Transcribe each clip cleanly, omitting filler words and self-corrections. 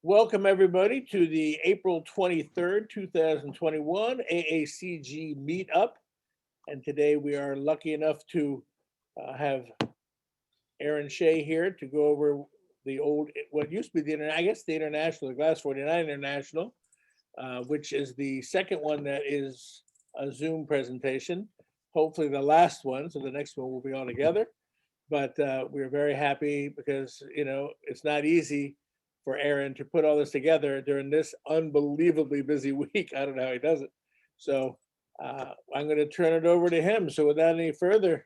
Welcome, everybody, to the April 23rd, 2021 AACG Meetup. And today we are lucky enough to have Aaron Shea here to go over the old, what used to be the International, the Glass49 International, which is the second one that is a Zoom presentation. Hopefully the last one, so the next one will be all together. But we're very happy because, it's not easy for Aaron to put all this together during this unbelievably busy week. I don't know how he does it. So I'm going to turn it over to him. So without any further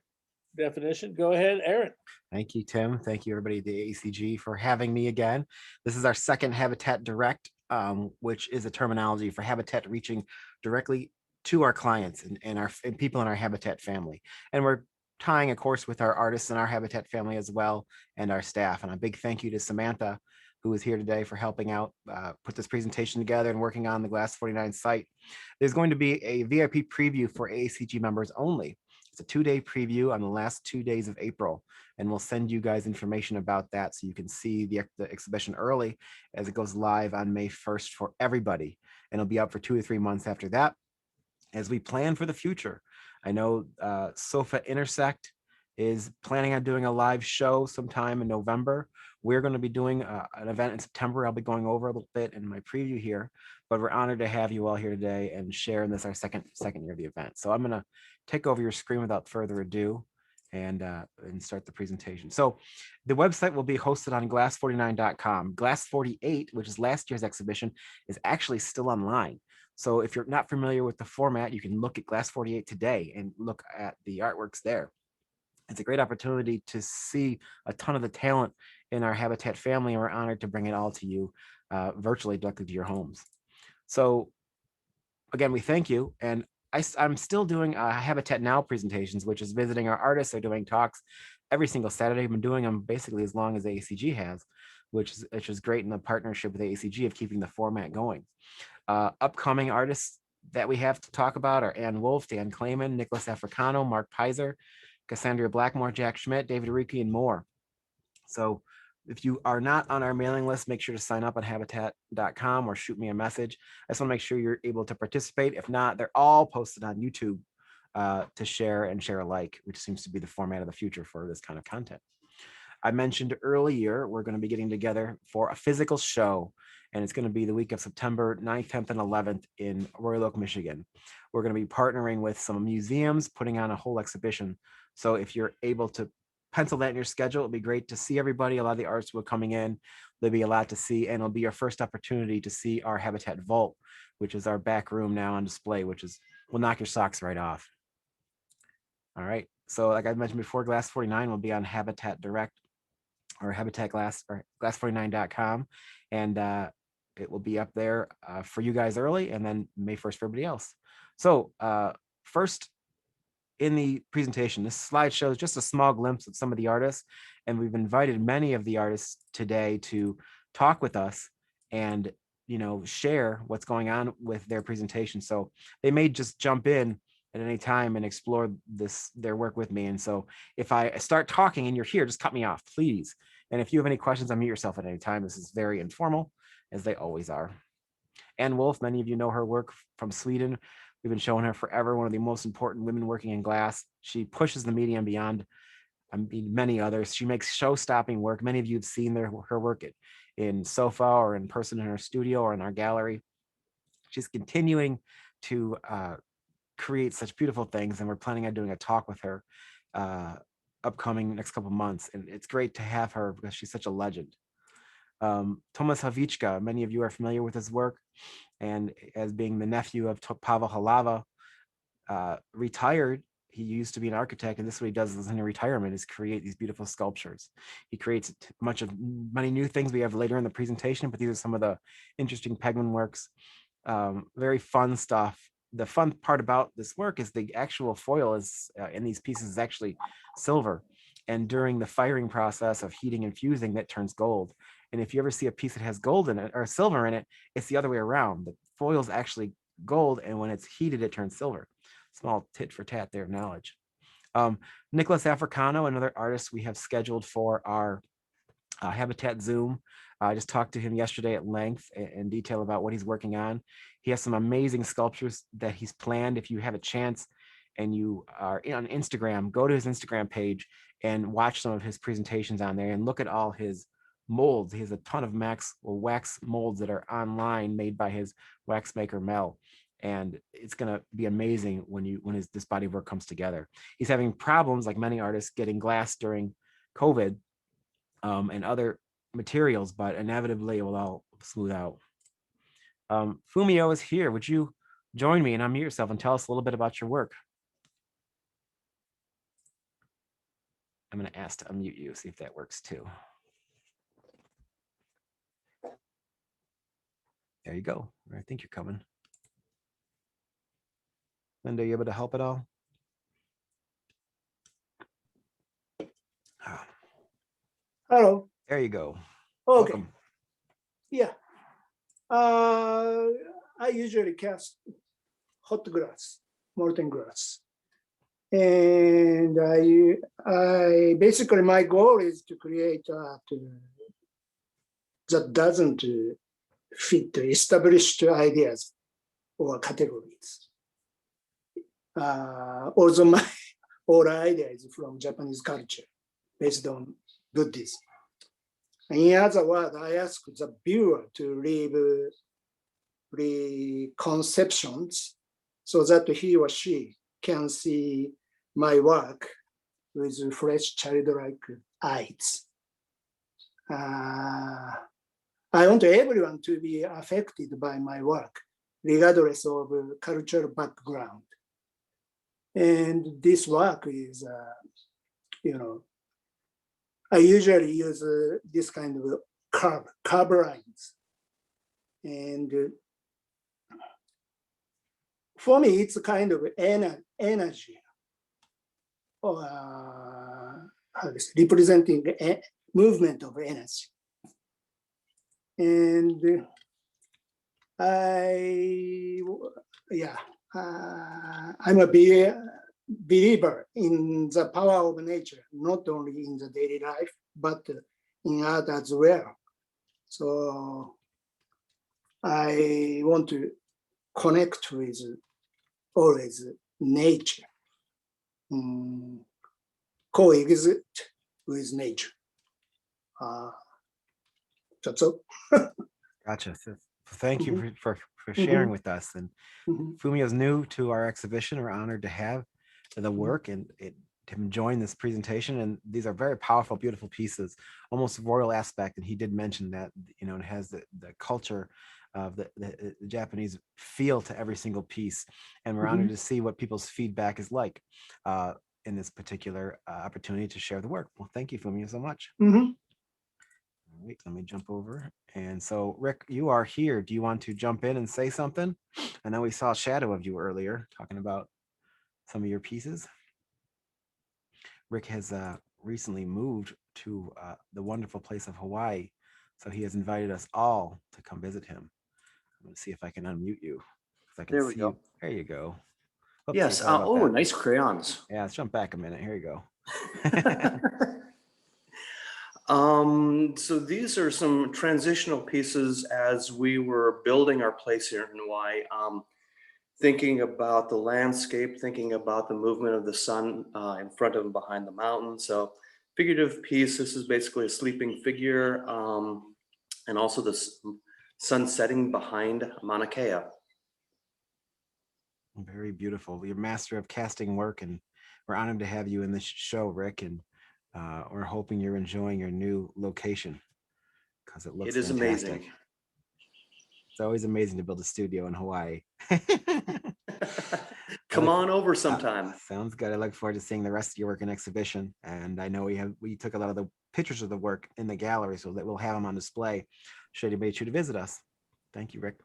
definition, go ahead, Aaron. Thank you, Tim. Thank you, everybody at the AACG for having me again. This is our second Habatat Direct, which is a terminology for Habatat reaching directly to our clients and people in our Habatat family. And we're tying, of course, with our artists in our Habatat family as well, and our staff. And a big thank you to Samantha, who is here today, for helping out put this presentation together and working on the Glass49 site. There's going to be a VIP preview for AACG members only. It's a 2-day preview on the last 2 days of April, and we'll send you guys information about that so you can see the exhibition early as it goes live on May 1st for everybody. And it'll be up for 2 to 3 months after that as we plan for the future. I know Sofa Intersect is planning on doing a live show sometime in November. We're going to be doing an event in September. I'll be going over a little bit in my preview here, but we're honored to have you all here today and share in this our second year of the event. So I'm going to take over your screen without further ado and start the presentation. So the website will be hosted on glass49.com. Glass48, which is last year's exhibition, is actually still online. So if you're not familiar with the format, you can look at Glass48 today and look at the artworks there. It's a great opportunity to see a ton of the talent in our Habatat family, and we're honored to bring it all to you virtually directly to your homes. So again, we thank you. And I'm still doing Habatat Now presentations, which is visiting our artists. They're doing talks every single Saturday. I've been doing them basically as long as AACG has, which is great in the partnership with AACG of keeping the format going. Upcoming artists that we have to talk about are Ann Wolf, Dan Clayman, Nicolas Africano, Mark Pizer, Cassandra Blackmore, Jack Schmidt, David Ariki, and more. So if you are not on our mailing list, make sure to sign up on habatat.com or shoot me a message. I just want to make sure you're able to participate. If not, they're all posted on YouTube to share and share alike, which seems to be the format of the future for this kind of content. I mentioned earlier, we're going to be getting together for a physical show, and it's going to be the week of September 9th, 10th, and 11th in Royal Oak, Michigan. We're going to be partnering with some museums, putting on a whole exhibition. So if you're able to pencil that in your schedule, it'll be great to see everybody. A lot of the artists will be coming in. There'll be a lot to see, and it'll be your first opportunity to see our Habatat Vault, which is our back room now on display, which will knock your socks right off. All right. So like I mentioned before, Glass49 will be on Habatat Direct or Habatat Glass or glass49.com. And it will be up there for you guys early, and then May 1st for everybody else. So first in the presentation, this slide shows just a small glimpse of some of the artists, and we've invited many of the artists today to talk with us and share what's going on with their presentation. So they may just jump in at any time and explore their work with me. And so if I start talking and you're here, just cut me off, please. And if you have any questions, unmute yourself at any time. This is very informal, as they always are. Ann Wolf, many of you know her work from Sweden. We've been showing her forever, one of the most important women working in glass. She pushes the medium beyond many others. She makes show-stopping work. Many of you have seen her work in Sofa or in person in her studio or in our gallery. She's continuing to create such beautiful things, and we're planning on doing a talk with her upcoming next couple months, and it's great to have her because she's such a legend. Tomas Havichka, many of you are familiar with his work, and as being the nephew of Pavel Halava, retired. He used to be an architect, and this is what he does in retirement, is create these beautiful sculptures. He creates many new things we have later in the presentation, but these are some of the interesting Penguin works. Very fun stuff. The fun part about this work is the actual foil is in these pieces is actually silver, and during the firing process of heating and fusing, that turns gold. And if you ever see a piece that has gold in it or silver in it, it's the other way around. The foil is actually gold, and when it's heated, it turns silver. Small tit for tat there of knowledge. Nicolas Africano, another artist we have scheduled for our Habatat Zoom. I just talked to him yesterday at length in detail about what he's working on. He has some amazing sculptures that he's planned. If you have a chance and you are on Instagram, go to his Instagram page and watch some of his presentations on there and look at all his molds. He has a ton of wax molds that are online made by his wax maker Mel. And it's gonna be amazing when this body of work comes together. He's having problems, like many artists, getting glass during COVID and other materials, but inevitably it will all smooth out. Fumio is here. Would you join me and unmute yourself and tell us a little bit about your work? I'm going to ask to unmute you, see if that works too. There you go. I think you're coming. Linda, are you able to help at all? Hello. There you go. Okay. Welcome. Yeah. I usually cast hot glass, molten glass. And I basically, my goal is to create art that doesn't fit established ideas or categories. Also, my all idea is from Japanese culture based on Buddhism. In other words, I ask the viewer to leave preconceptions so that he or she can see my work with fresh childlike eyes. I want everyone to be affected by my work, regardless of cultural background. And this work is, I usually use this kind of curve lines. And for me, it's kind of energy, or representing a movement of energy. And I'm a believer in the power of nature, not only in the daily life, but in art as well. So I want to connect with always nature, coexist with nature. That's all. Gotcha. So thank you for sharing with us. And Fumio's new to our exhibition. We're honored to have the work and him join this presentation. And these are very powerful, beautiful pieces, almost royal aspect. And he did mention that, it has the culture of the Japanese feel to every single piece. And we're honored to see what people's feedback is like in this particular opportunity to share the work. Well, thank you, Fumio, so much. Wait, let me jump over. And so, Rick, you are here. Do you want to jump in and say something? I know we saw a shadow of you earlier talking about some of your pieces. Rick has recently moved to the wonderful place of Hawaii. So he has invited us all to come visit him. I'm going to see if I can unmute you. I can there we see go. You. There you go. Oops, yes. Oh, nice crayons. Yeah, let's jump back a minute. Here you go. So these are some transitional pieces as we were building our place here in Hawaii, thinking about the landscape, thinking about the movement of the sun in front of and behind the mountain. So figurative piece, this is basically a sleeping figure, and also the sun setting behind Mauna Kea. Very beautiful. You're master of casting work, and we're honored to have you in this show, Rick. And we're hoping you're enjoying your new location because it looks fantastic. Amazing. It's always amazing to build a studio in Hawaii. Come on over sometime. Sounds good. I look forward to seeing the rest of your work in exhibition. And I know we took a lot of the pictures of the work in the gallery, so that we'll have them on display should anybody choose to visit us. Thank you, Rick.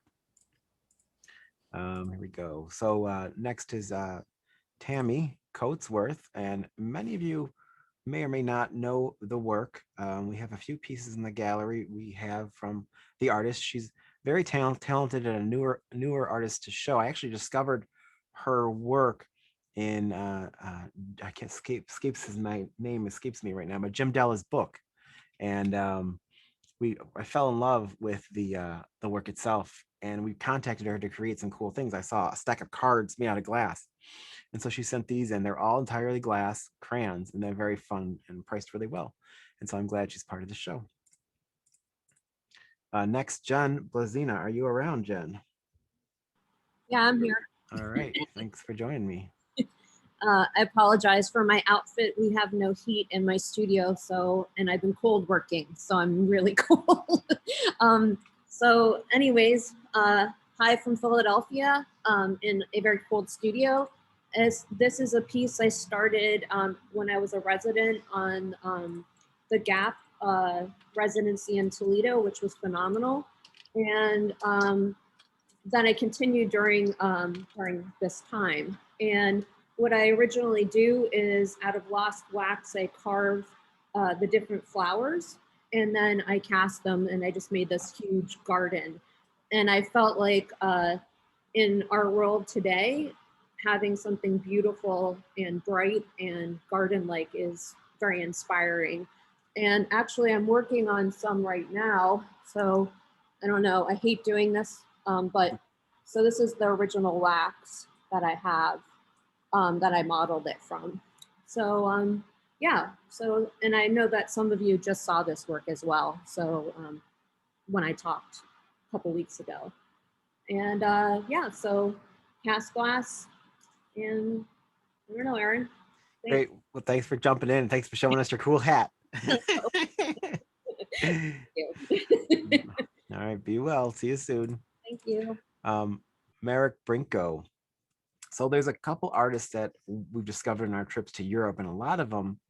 Here we go. So next is Tammy Coatsworth, and many of you may or may not know the work. We have a few pieces in the gallery we have from the artist. She's very talented and a newer artist to show. I actually discovered her work in I can't escapes his name escapes me right now, but Jim Della's book. And I fell in love with the work itself, and we contacted her to create some cool things. I saw a stack of cards made out of glass, and so she sent these in. They're all entirely glass crayons, and they're very fun and priced really well. And so I'm glad she's part of the show. Next, Jen Blazina. Are you around, Jen? Yeah, I'm here. All right. Thanks for joining me. I apologize for my outfit. We have no heat in my studio, and I've been cold working, so I'm really cold. So anyways, hi from Philadelphia in a very cold studio. This is a piece I started when I was a resident on the Gap residency in Toledo, which was phenomenal. And then I continued during this time. And what I originally do is out of lost wax, I carve the different flowers, and then I cast them, and I just made this huge garden. And I felt like in our world today, having something beautiful and bright and garden-like is very inspiring. And actually I'm working on some right now. So I don't know, I hate doing this, but so this is the original wax that I have that I modeled it from. So yeah, so, and I know that some of you just saw this work as well. So when I talked a couple weeks ago. And yeah, so cast glass, and I don't know, Aaron. Great. Well, thanks for jumping in. Thanks for showing us your cool hat. Thank you. All right. Be well. See you soon. Thank you. Merrick Brinko. So there's a couple artists that we've discovered in our trips to Europe, and a lot of them,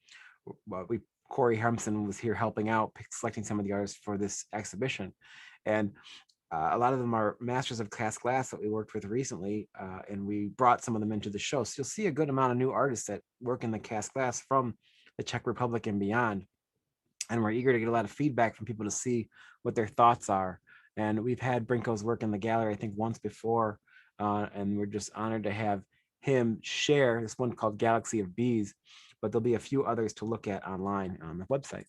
Corey Hempson was here helping out, selecting some of the artists for this exhibition. And a lot of them are masters of cast glass that we worked with recently, and we brought some of them into the show. So you'll see a good amount of new artists that work in the cast glass from the Czech Republic and beyond. And we're eager to get a lot of feedback from people to see what their thoughts are. And we've had Brinko's work in the gallery, I think, once before, and we're just honored to have him share this one called Galaxy of Bees, but there'll be a few others to look at online on the website.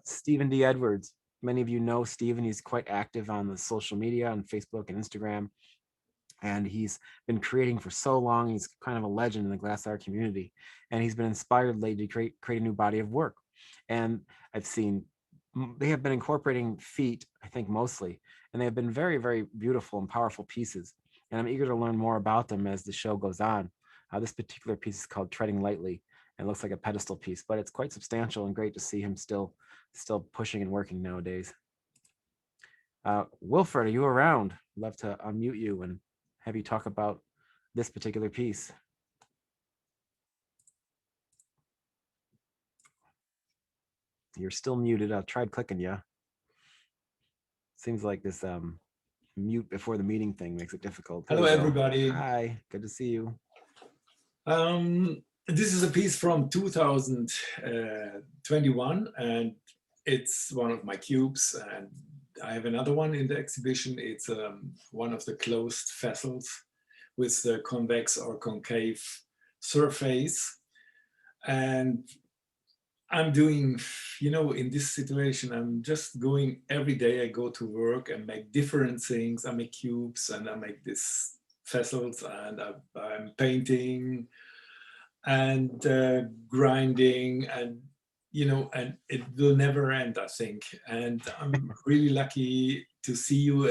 Stephen D. Edwards. Many of you know Stephen. He's quite active on the social media, on Facebook and Instagram. And he's been creating for so long. He's kind of a legend in the glass art community. And he's been inspired lately to create a new body of work. And I've seen they have been incorporating feet, I think mostly, and they have been very, very beautiful and powerful pieces. And I'm eager to learn more about them as the show goes on. This particular piece is called Treading Lightly, and looks like a pedestal piece, but it's quite substantial and great to see him still pushing and working nowadays. Wilfred, are you around? I'd love to unmute you and have you talk about this particular piece. You're still muted. I tried clicking you. Seems like this mute before the meeting thing makes it difficult. Hello, everybody. Hi, good to see you. This is a piece from 2021, and it's one of my cubes. And I have another one in the exhibition. It's one of the closed vessels with the convex or concave surface. And I'm doing, in this situation, I'm just going every day. I go to work and make different things. I make cubes and I make these vessels, and I'm painting and grinding, and and it will never end, I think. And I'm really lucky to see you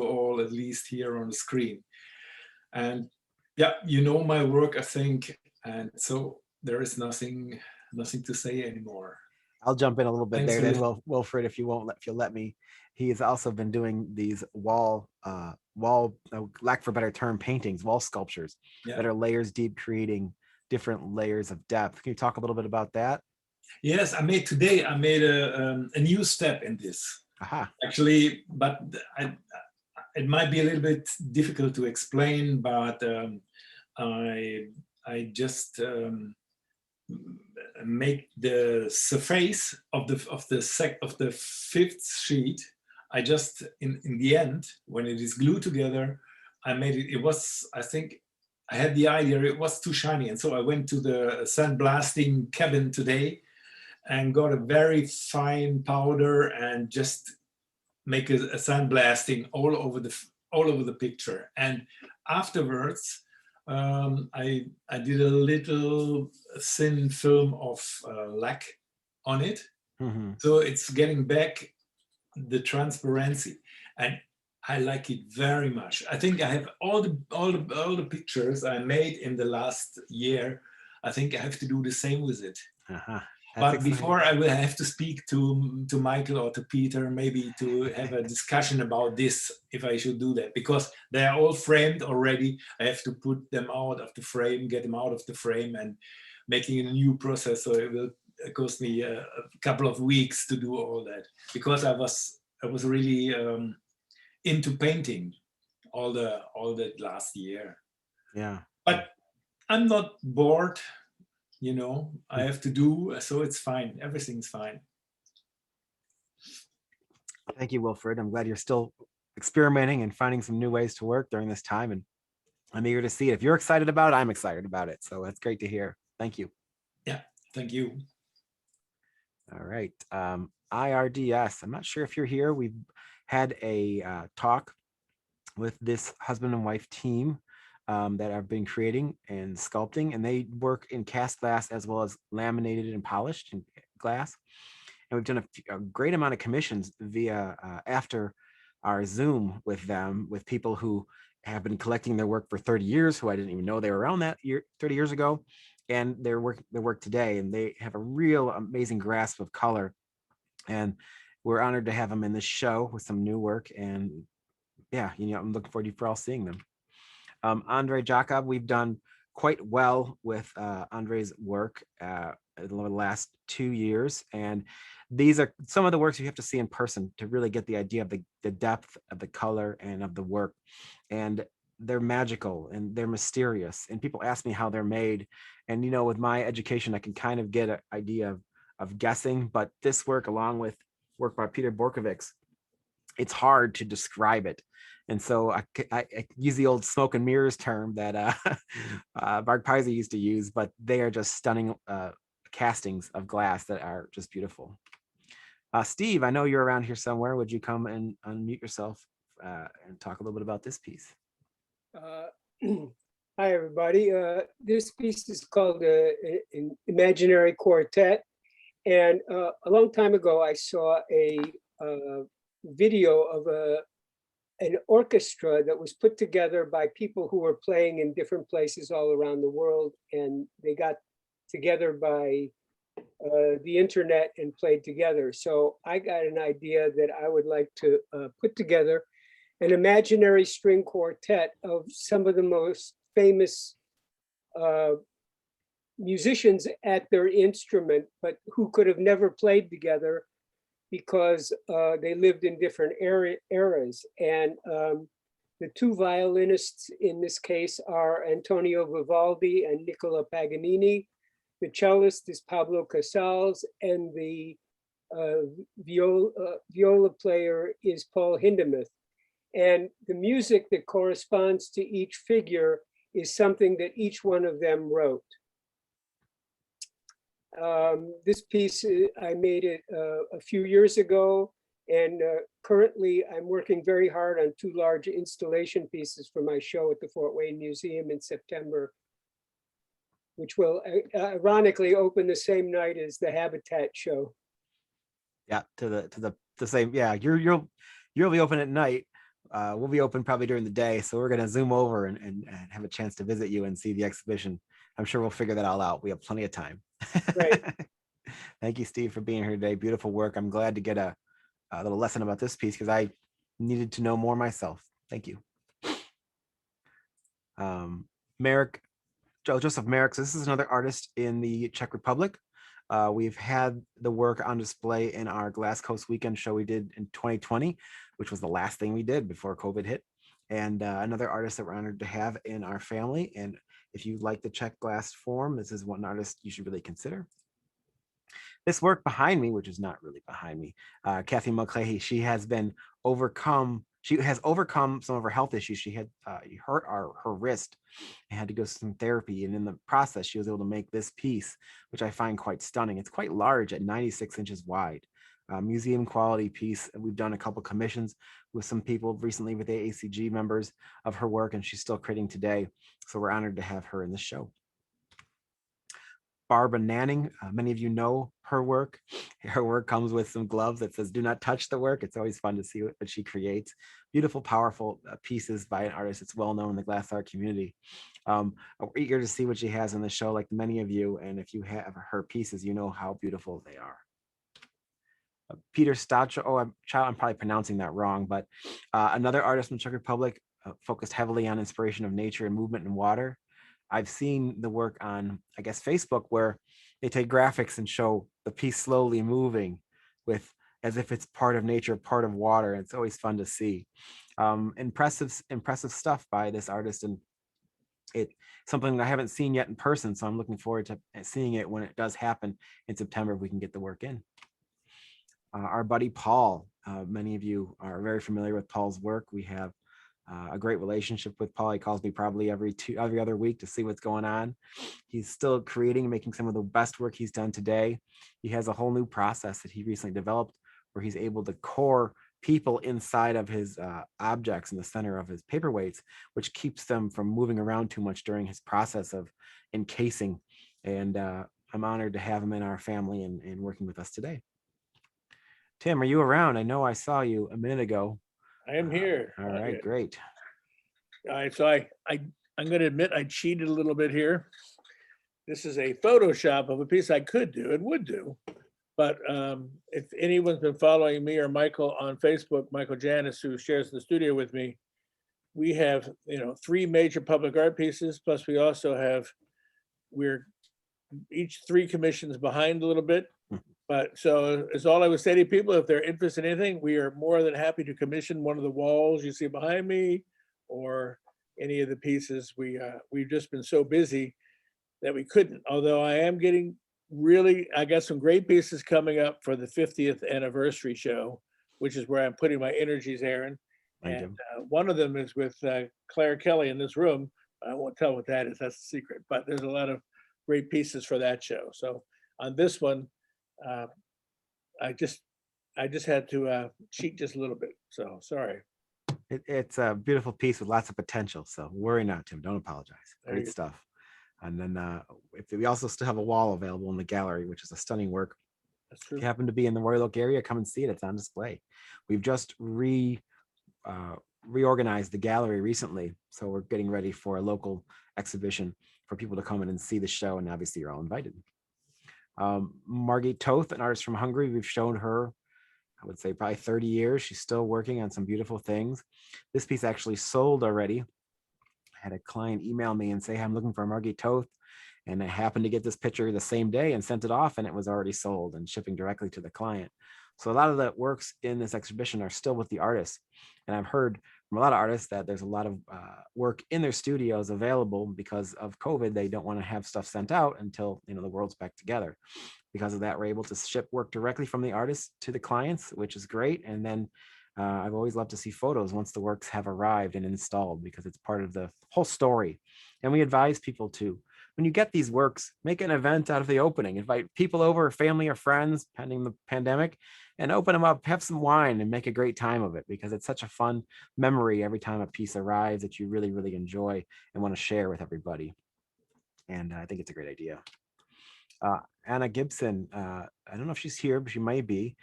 all at least here on the screen. And yeah, my work, I think, and so there is nothing to say anymore. I'll jump in a little bit. Thanks there then, Wilfred, if you'll let me. He has also been doing these wall, lack for a better term, paintings, wall sculptures that are layers deep, creating different layers of depth. Can you talk a little bit about that? Yes, I made a new step in this. Aha. Actually, but it might be a little bit difficult to explain, but I just make the surface of the fifth sheet. I just in the end, when it is glued together, I made it. It was, I think, I had the idea it was too shiny, and so I went to the sandblasting cabin today, and got a very fine powder and just make a sandblasting all over the picture. And afterwards, I did a little thin film of lac on it, so it's getting back the transparency, and I like it very much. I think I have all the pictures I made in the last year. I think I have to do the same with it. But before, I will have to speak to Michael or to Peter, maybe to have a discussion about this, if I should do that, because they are all framed already. I have to put them out of the frame, get them out of the frame, and making a new process. So it will cost me a couple of weeks to do all that, because I was really into painting all that last year. Yeah. But I'm not bored. You know, I have to do, so it's fine. Everything's fine. Thank you, Wilfred. I'm glad you're still experimenting and finding some new ways to work during this time. And I'm eager to see it. If you're excited about it, I'm excited about it. So that's great to hear. Thank you. Yeah, thank you. All right. IRDS. I'm not sure if you're here. We've had a talk with this husband and wife team that I've been creating and sculpting, and they work in cast glass as well as laminated and polished in glass. And we've done a great amount of commissions via after our Zoom with them, with people who have been collecting their work for 30 years, who I didn't even know they were around that year, 30 years ago, and their work today. And they have a real amazing grasp of color. And we're honored to have them in this show with some new work. And yeah, you know, I'm looking forward to you for all seeing them. Andre Jacob, we've done quite well with Andre's work in the last 2 years. And these are some of the works you have to see in person to really get the idea of the depth of the color and of the work. And they're magical and they're mysterious. And people ask me how they're made. And, you know, with my education, I can kind of get an idea of guessing, but this work, along with work by Peter Borkovic, it's hard to describe it. And so I use the old smoke and mirrors term that Mark Pisa used to use, but they are just stunning castings of glass that are just beautiful. Steve, I know you're around here somewhere. Would you come and unmute yourself and talk a little bit about this piece? Hi, everybody. This piece is called an Imaginary Quartet. And a long time ago, I saw a video of an orchestra that was put together by people who were playing in different places all around the world. And they got together by the internet and played together. So I got an idea that I would like to put together an imaginary string quartet of some of the most famous musicians at their instrument, but who could have never played together because they lived in different eras. And the two violinists in this case are Antonio Vivaldi and Nicola Paganini. The cellist is Pablo Casals, and the viola player is Paul Hindemith. And the music that corresponds to each figure is something that each one of them wrote. This piece, I made it a few years ago, and currently I'm working very hard on two large installation pieces for my show at the Fort Wayne Museum in September, which will ironically open the same night as the Habatat show. Yeah, to the same. Yeah, you'll be open at night. We'll be open probably during the day, so we're gonna Zoom over and have a chance to visit you and see the exhibition. I'm sure we'll figure that all out. We have plenty of time. Right. Thank you, Steve, for being here today. Beautiful work. I'm glad to get a little lesson about this piece because I needed to know more myself. Thank you. Joseph Merrick, this is another artist in the Czech Republic. We've had the work on display in our Glass Coast Weekend show we did in 2020, which was the last thing we did before COVID hit. And another artist that we're honored to have in our family. And if you like the Czech glass form, this is one artist you should really consider. This work behind me, which is not really behind me, Kathy Mulcahy, she has been overcome. she has overcome some of her health issues. She had hurt her wrist and had to go to some therapy. And in the process, she was able to make this piece, which I find quite stunning. It's quite large at 96 inches wide. Museum quality piece. We've done a couple commissions with some people recently with AACG members of her work, and she's still creating today. So we're honored to have her in the show. Barbara Nanning, many of you know her work. Her work comes with some gloves that says, "Do not touch the work." It's always fun to see what she creates. Beautiful, powerful pieces by an artist that's well known in the glass art community. We're eager to see what she has in the show, like many of you. And if you have her pieces, you know how beautiful they are. Peter Stacho, I'm probably pronouncing that wrong, but another artist from the Czech Republic, focused heavily on inspiration of nature and movement in water. I've seen the work on, I guess, Facebook, where they take graphics and show the piece slowly moving with as if it's part of nature, part of water. It's always fun to see. Impressive stuff by this artist, and it's something that I haven't seen yet in person. So I'm looking forward to seeing it when it does happen in September, if we can get the work in. Our buddy Paul, many of you are very familiar with Paul's work. We have a great relationship with Paul. He calls me probably every other week to see what's going on. He's still creating, making some of the best work he's done today. He has a whole new process that he recently developed where he's able to core people inside of his objects in the center of his paperweights, which keeps them from moving around too much during his process of encasing. And I'm honored to have him in our family and working with us today. Tim, are you around? I know I saw you a minute ago. I am here. All right, great. All right, so I'm going to admit I cheated a little bit here. This is a Photoshop of a piece I could do and would do. But if anyone's been following me or Michael on Facebook, Michael Janis, who shares the studio with me, we have 3 major public art pieces. Plus, we also have we're each 3 commissions behind a little bit. But so it's all I would say to people, if they're interested in anything, we are more than happy to commission one of the walls you see behind me or any of the pieces. We've just been so busy that we couldn't, although I am getting I got some great pieces coming up for the 50th anniversary show, which is where I'm putting my energies, Aaron. And one of them is with Claire Kelly in this room. I won't tell what that is, that's a secret, but there's a lot of great pieces for that show. So on this one, I just had to cheat just a little bit. So sorry. It's a beautiful piece with lots of potential. So worry not, Tim. Don't apologize. Great stuff. And then we also still have a wall available in the gallery, which is a stunning work. That's true. If you happen to be in the Royal Oak area, come and see it. It's on display. We've just reorganized the gallery recently, so we're getting ready for a local exhibition for people to come in and see the show. And obviously, you're all invited. Margit Toth, an artist from Hungary. We've shown her, I would say, probably 30 years. She's still working on some beautiful things. This piece actually sold already. I had a client email me and say, I'm looking for Margit Toth. And I happened to get this picture the same day and sent it off, and it was already sold and shipping directly to the client. So a lot of the works in this exhibition are still with the artists. And I've heard from a lot of artists that there's a lot of work in their studios available because of COVID. They don't want to have stuff sent out until the world's back together. Because of that, we're able to ship work directly from the artists to the clients, which is great. And then I've always loved to see photos once the works have arrived and installed, because it's part of the whole story. And we advise people to, when you get these works, make an event out of the opening. Invite people over, family or friends, pending the pandemic, and open them up, have some wine and make a great time of it, because it's such a fun memory every time a piece arrives that you really, really enjoy and want to share with everybody. And I think it's a great idea. Anna Gibson, I don't know if she's here, but she might be,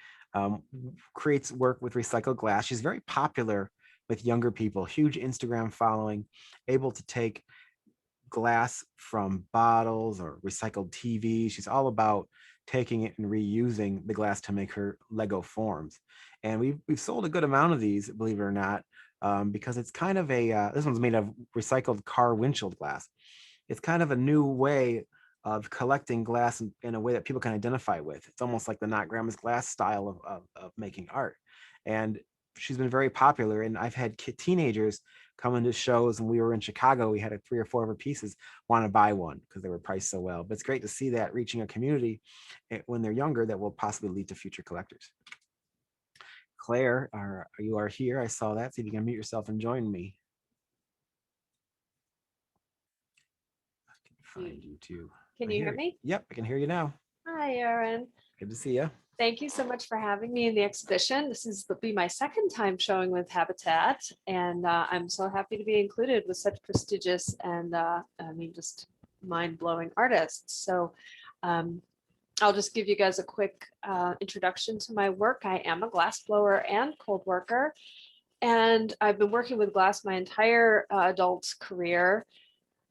creates work with recycled glass. She's very popular with younger people, huge Instagram following, able to take glass from bottles or recycled TVs. She's all about taking it and reusing the glass to make her Lego forms. And we've sold a good amount of these, believe it or not, because it's kind of this one's made of recycled car windshield glass. It's kind of a new way of collecting glass in a way that people can identify with. It's almost like the Not Grandma's Glass style of making art. And she's been very popular. And I've had teenagers come into shows, and we were in Chicago. We had 3 or 4 of her pieces want to buy one because they were priced so well. But it's great to see that reaching a community when they're younger that will possibly lead to future collectors. Claire, you are here. I saw that. See if you can mute yourself and join me. I can find you too. Can I you hear me? Yep, I can hear you now. Hi, Erin. Good to see you. Thank you so much for having me in the exhibition. This is be my second time showing with Habatat, and I'm so happy to be included with such prestigious and just mind-blowing artists. So I'll just give you guys a quick introduction to my work. I am a glass blower and cold worker, and I've been working with glass my entire adult career.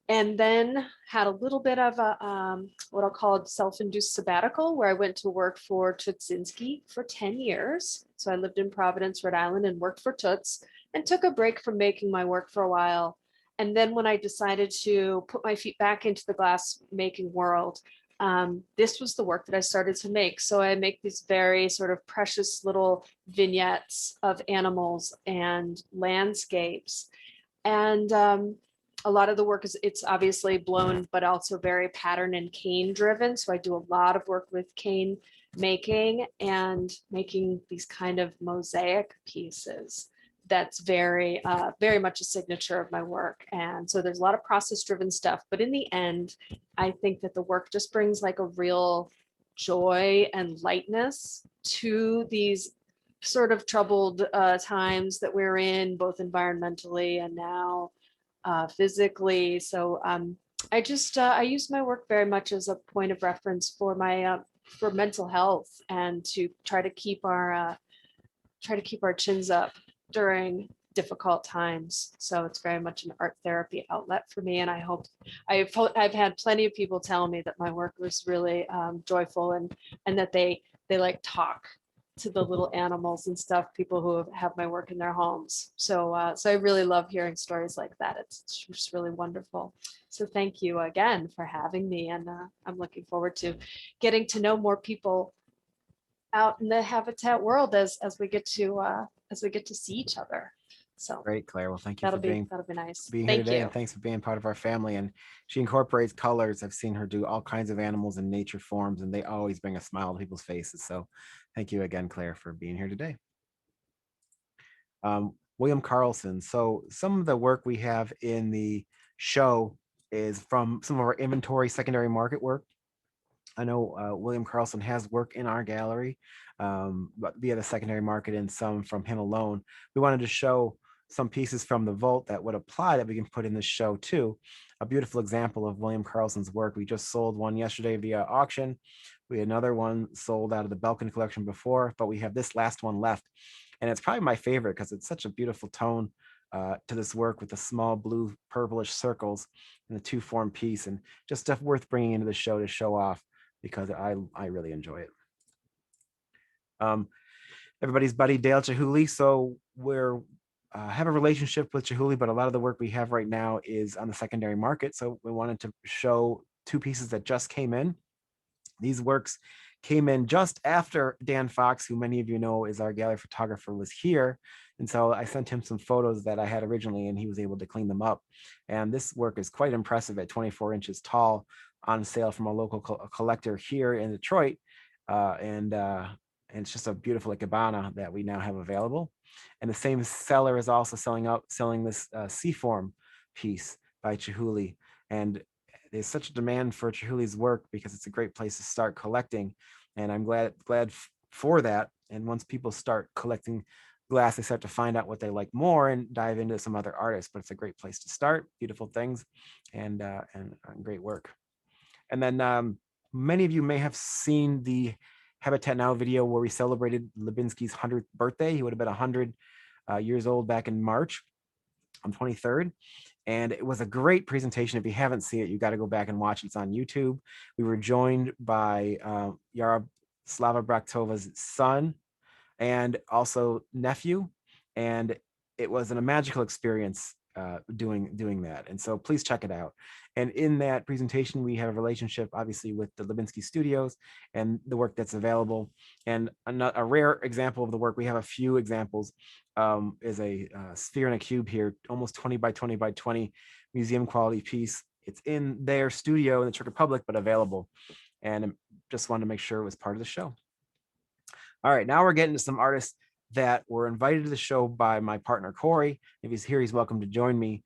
And then had a little bit of a what I'll call a self-induced sabbatical, where I went to work for Tutsinski for 10 years. So I lived in Providence, Rhode Island, and worked for Toots, and took a break from making my work for a while. And then when I decided to put my feet back into the glass making world, this was the work that I started to make. So I make these very sort of precious little vignettes of animals and landscapes. And a lot of the work it's obviously blown, but also very pattern and cane driven. So I do a lot of work with cane making and making these kind of mosaic pieces. That's very, very much a signature of my work. And so there's a lot of process driven stuff, but in the end, I think that the work just brings like a real joy and lightness to these sort of troubled times that we're in, both environmentally and now physically. So I use my work very much as a point of reference for my for mental health, and to try to keep our chins up during difficult times. So it's very much an art therapy outlet for me, and I hope I've had plenty of people tell me that my work was really joyful, and that they like talk to the little animals and stuff, people who have my work in their homes. So I really love hearing stories like that. It's just really wonderful. So thank you again for having me. And I'm looking forward to getting to know more people out in the Habatat world as we get to see each other. So Great, Claire. Well, thank you for being that'll be nice. here Thank today, you. and thanks for being part of our family. And she incorporates colors. I've seen her do all kinds of animals and nature forms, and they always bring a smile to people's faces. So thank you again, Claire, for being here today. William Carlson. So some of the work we have in the show is from some of our inventory secondary market work. I know William Carlson has work in our gallery, but via the secondary market, and some from him alone. We wanted to show some pieces from the vault that would apply that we can put in this show too. A beautiful example of William Carlson's work. We just sold one yesterday via auction. We had another one sold out of the Belkin collection before, but we have this last one left. And it's probably my favorite because it's such a beautiful tone to this work, with the small blue purplish circles and the two form piece, and just stuff worth bringing into the show to show off, because I really enjoy it. Everybody's buddy Dale Chihuly. So we're have a relationship with Chihuly, but a lot of the work we have right now is on the secondary market. So we wanted to show two pieces that just came in. These works came in just after Dan Fox, who many of you know is our gallery photographer, was here. And so I sent him some photos that I had originally, and he was able to clean them up. And this work is quite impressive at 24 inches tall, on sale from a local collector here in Detroit. And it's just a beautiful ikebana that we now have available. And the same seller is also selling this C-form piece by Chihuly. And there's such a demand for Chihuly's work because it's a great place to start collecting. And I'm glad for that. And once people start collecting glass, they start to find out what they like more and dive into some other artists. But it's a great place to start. Beautiful things and great work. And then many of you may have seen the Habitat Now video where we celebrated Lubinsky's 100th birthday. He would have been 100 years old back in March on 23rd. And it was a great presentation. If you haven't seen it, you got to go back and watch it. It's on YouTube. We were joined by Yaroslava Braktova's son and also nephew. And it was a magical experience doing that. And so please check it out. And in that presentation, we have a relationship, obviously, with the Lubinsky Studios and the work that's available. And a rare example of the work, we have a few examples, is a sphere and a cube here, almost 20 by 20 by 20 museum quality piece. It's in their studio in the Czech Republic, but available. And just wanted to make sure it was part of the show. All right, now we're getting to some artists that were invited to the show by my partner, Corey. If he's here, he's welcome to join me,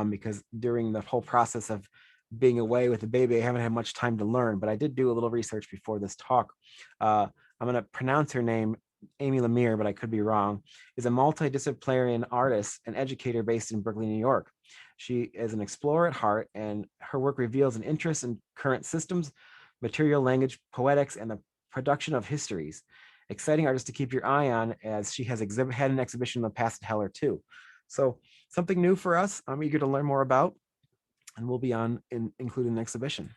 because during the whole process of being away with the baby, I haven't had much time to learn, but I did do a little research before this talk. I'm going to pronounce her name, Amy Lemire, but I could be wrong, is a multidisciplinary artist and educator based in Brooklyn, New York. She is an explorer at heart, and her work reveals an interest in current systems, material language, poetics, and the production of histories. Exciting artist to keep your eye on, as she has had an exhibition in the past at Heller too. So something new for us. I'm eager to learn more about, and we'll be including the exhibition.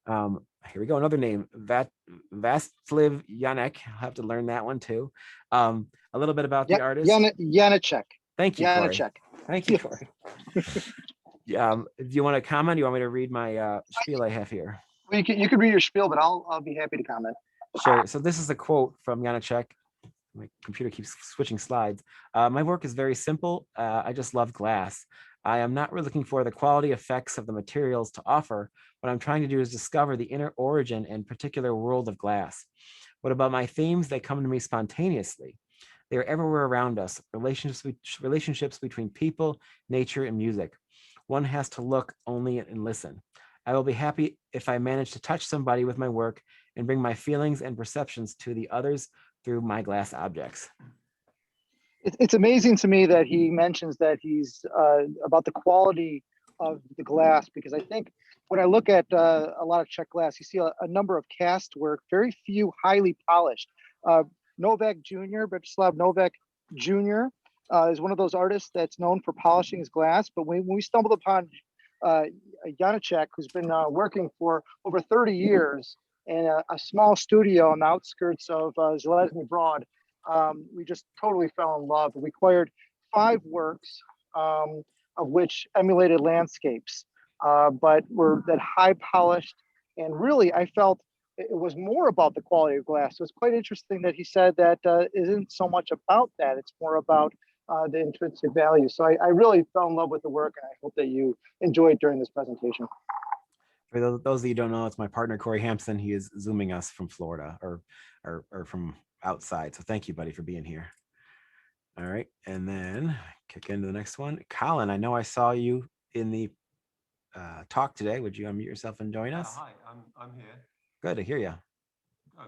Here we go. Another name, Vastliv Yanek. I'll have to learn that one too. A little bit about the artist. Janacek. Thank you, Corey. Janacek. Thank you, Corey. Do you want to comment? Do you want me to read my spiel I have here? Well, you can read your spiel, but I'll be happy to comment. Sure. So this is a quote from Janacek. My computer keeps switching slides. My work is very simple. I just love glass. I am not really looking for the quality effects of the materials to offer. What I'm trying to do is discover the inner origin and particular world of glass. What about my themes? They come to me spontaneously. They are everywhere around us. Relationships between people, nature, and music. One has to look only and listen. I will be happy if I manage to touch somebody with my work and bring my feelings and perceptions to the others through my glass objects. It's amazing to me that he mentions that he's about the quality of the glass, because I think when I look at a lot of Czech glass, you see a number of cast work, very few highly polished. Novak Jr., Bretislav Novak Jr. Is one of those artists that's known for polishing his glass. But when we stumbled upon Janacek, who's been working for over 30 years in a small studio on the outskirts of Železný Brod, we just totally fell in love. We acquired 5 works, of which emulated landscapes, but were that high polished. And really, I felt it was more about the quality of glass. So it's quite interesting that he said that isn't so much about that. It's more about the intrinsic value. So I really fell in love with the work, and I hope that you enjoyed during this presentation. For those of you who don't know, it's my partner, Corey Hampson. He is Zooming us from Florida or from outside. So thank you, buddy, for being here. All right. And then kick into the next one. Colin, I know I saw you in the talk today. Would you unmute yourself and join us? Hi, I'm here. Good to hear you. Oh,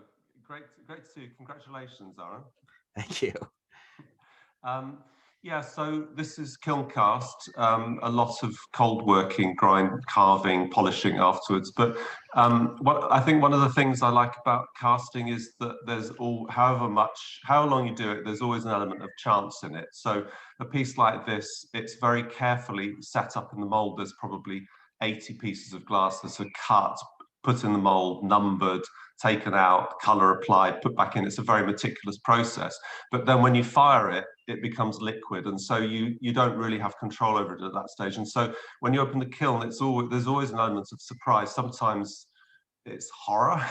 great to see you. Congratulations, Aaron. Thank you. Yeah, so this is kiln cast, a lot of cold working, grind, carving, polishing afterwards. But I think one of the things I like about casting is that there's how long you do it, there's always an element of chance in it. So a piece like this, it's very carefully set up in the mold. There's probably 80 pieces of glass that are cut, put in the mold, numbered, taken out, color applied, put back in. It's a very meticulous process. But then when you fire it, it becomes liquid. And so you don't really have control over it at that stage. And so when you open the kiln, there's always an element of surprise. Sometimes it's horror,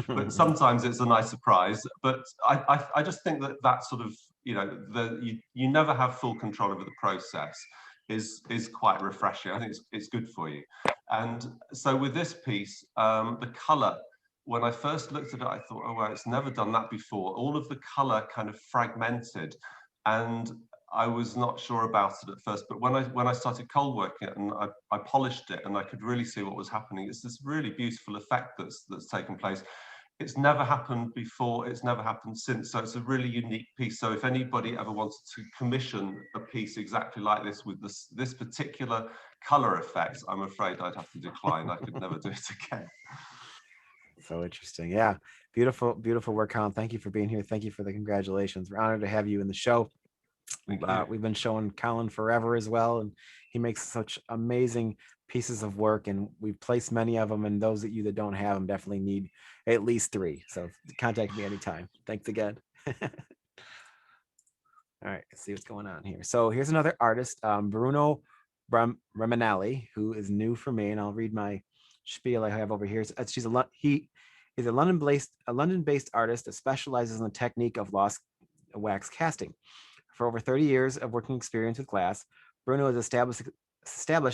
but sometimes it's a nice surprise. But I just think that sort of, you never have full control over the process is quite refreshing. I think it's good for you. And so with this piece, the color, when I first looked at it, I thought, oh, well, it's never done that before. All of the color kind of fragmented, and I was not sure about it at first. But when I started cold working it and I polished it, and I could really see what was happening, it's this really beautiful effect that's taken place. It's never happened before. It's never happened since. So it's a really unique piece. So if anybody ever wanted to commission a piece exactly like this with this particular color effect, I'm afraid I'd have to decline. I could never do it again. So interesting. Yeah. Beautiful, beautiful work, Colin. Thank you for being here. Thank you for the congratulations. We're honored to have you in the show. We've been showing Colin forever as well, and he makes such amazing pieces of work, and we've placed many of them, and those of you that don't have them definitely need at least 3. So contact me anytime. Thanks again. All right, let's see what's going on here. So here's another artist, Bruno Romanelli, who is new for me, and I'll read my spiel I have over here. He is a London-based artist that specializes in the technique of wax casting. For over 30 years of working experience with glass, Bruno is established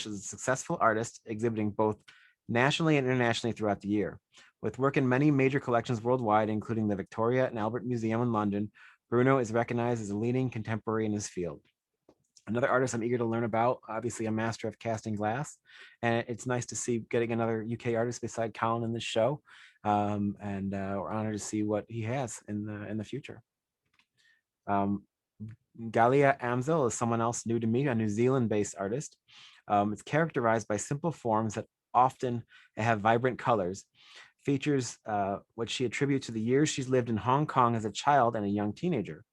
as a successful artist, exhibiting both nationally and internationally throughout the year. With work in many major collections worldwide, including the Victoria and Albert Museum in London, Bruno is recognized as a leading contemporary in his field. Another artist I'm eager to learn about, obviously a master of casting glass. And it's nice to see getting another UK artist beside Colin in this show. We're honored to see what he has in the future. Galia Amzel is someone else new to me, a New Zealand-based artist. It's characterized by simple forms that often have vibrant colors. Features what she attributes to the years she's lived in Hong Kong as a child and a young teenager.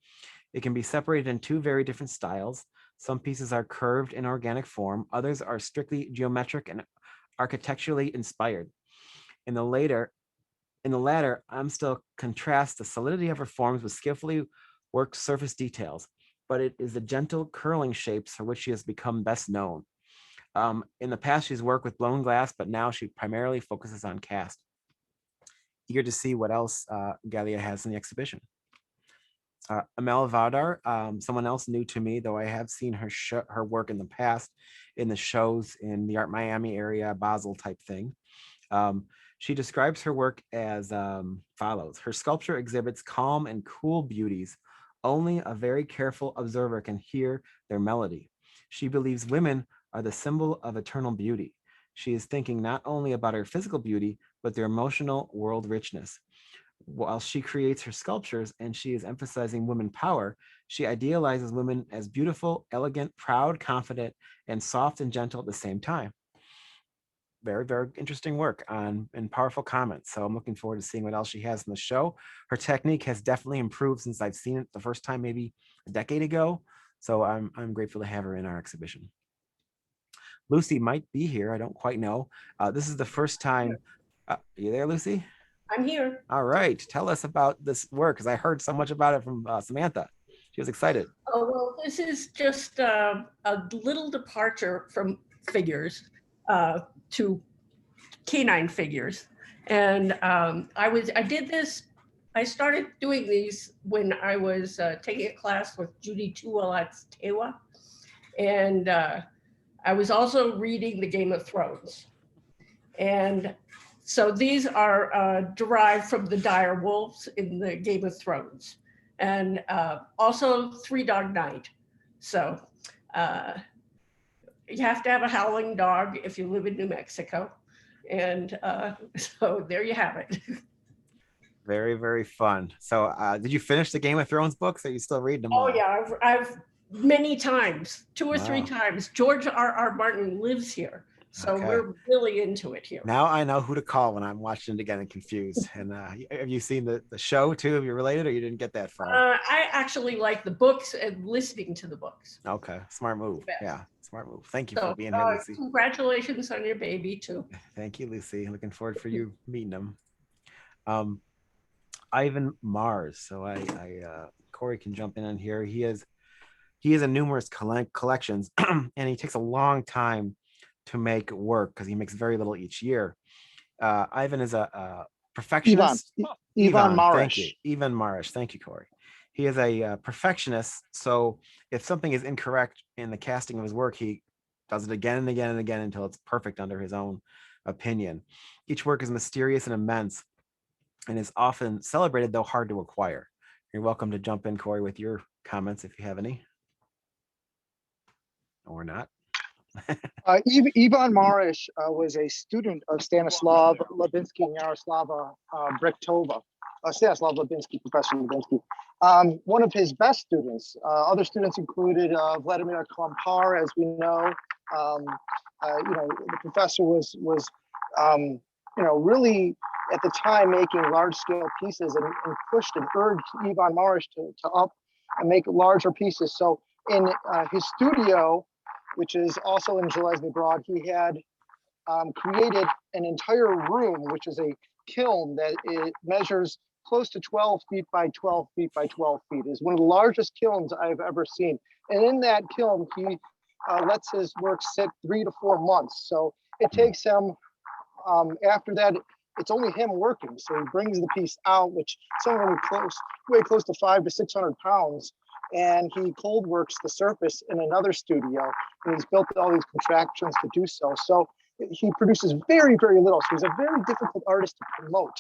It can be separated in two very different styles. Some pieces are curved in organic form, others are strictly geometric and architecturally inspired. In the latter, Amstel contrasts the solidity of her forms with skillfully worked surface details, but it is the gentle curling shapes for which she has become best known. In the past, she's worked with blown glass, but now she primarily focuses on cast. Eager to see what else Galia has in the exhibition. Amel Vardar, someone else new to me, though I have seen her work in the past in the shows in the Art Miami area, Basel type thing. She describes her work as follows. Her sculpture exhibits calm and cool beauties. Only a very careful observer can hear their melody. She believes women are the symbol of eternal beauty. She is thinking not only about her physical beauty, but their emotional world richness. While she creates her sculptures and she is emphasizing women power, she idealizes women as beautiful, elegant, proud, confident, and soft and gentle at the same time. Very, very interesting work and powerful comments. So I'm looking forward to seeing what else she has in the show. Her technique has definitely improved since I've seen it the first time, maybe a decade ago. So I'm grateful to have her in our exhibition. Lucy might be here. I don't quite know. This is the first time. You there, Lucy? I'm here. All right. Tell us about this work, because I heard so much about it from Samantha. She was excited. Oh, well, this is just a little departure from figures to canine figures. And I started doing these when I was taking a class with Judy Tuilatewa. And I was also reading the Game of Thrones. And so these are derived from the dire wolves in the Game of Thrones, and also Three Dog Night. So you have to have a howling dog if you live in New Mexico. And so there you have it. Very, very fun. So did you finish the Game of Thrones books? Or are you still reading them? Oh all? yeah, I've many times, 2 or 3 Wow. times. George R.R. Martin lives here. So Okay. we're really into it here. Now I know who to call when I'm watching it again and confused. And have you seen the show too? Have you related, or you didn't get that far? I actually like the books and listening to the books. Okay, smart move. Best. Yeah, smart move. Thank you So for being here, Lucy. congratulations on your baby too. Thank you, Lucy. Looking forward for you meeting him. Ivan Mars. So Corey can jump in on here. He has a numerous collections, and he takes a long time to make work because he makes very little each year. Ivan is a perfectionist. Ivan Thank Marish. you. Ivan Marish. Thank you, Corey. He is a perfectionist. So if something is incorrect in the casting of his work, he does it again and again and again until it's perfect under his own opinion. Each work is mysterious and immense and is often celebrated, though hard to acquire. You're welcome to jump in, Corey, with your comments if you have any. Or not. Ivan Marish was a student of Stanislav Lebinsky and Yaroslava Brechtova. Stanislav Lebinsky, Professor Lebinsky. One of his best students. Other students included Vladimir Klampar, as we know. The professor was really at the time making large-scale pieces and pushed and urged Ivan Marish to up and make larger pieces. So in his studio, which is also in Železny Brod, he had created an entire room, which is a kiln that it measures close to 12 feet by 12 feet by 12 feet. It's one of the largest kilns I've ever seen. And in that kiln, he lets his work sit 3 to 4 months. So it takes him, after that, it's only him working. So he brings the piece out, which some of them weigh close to 500 to 600 pounds. And he cold works the surface in another studio, and he's built all these contractions to do so. So he produces very, very little. So he's a very difficult artist to promote.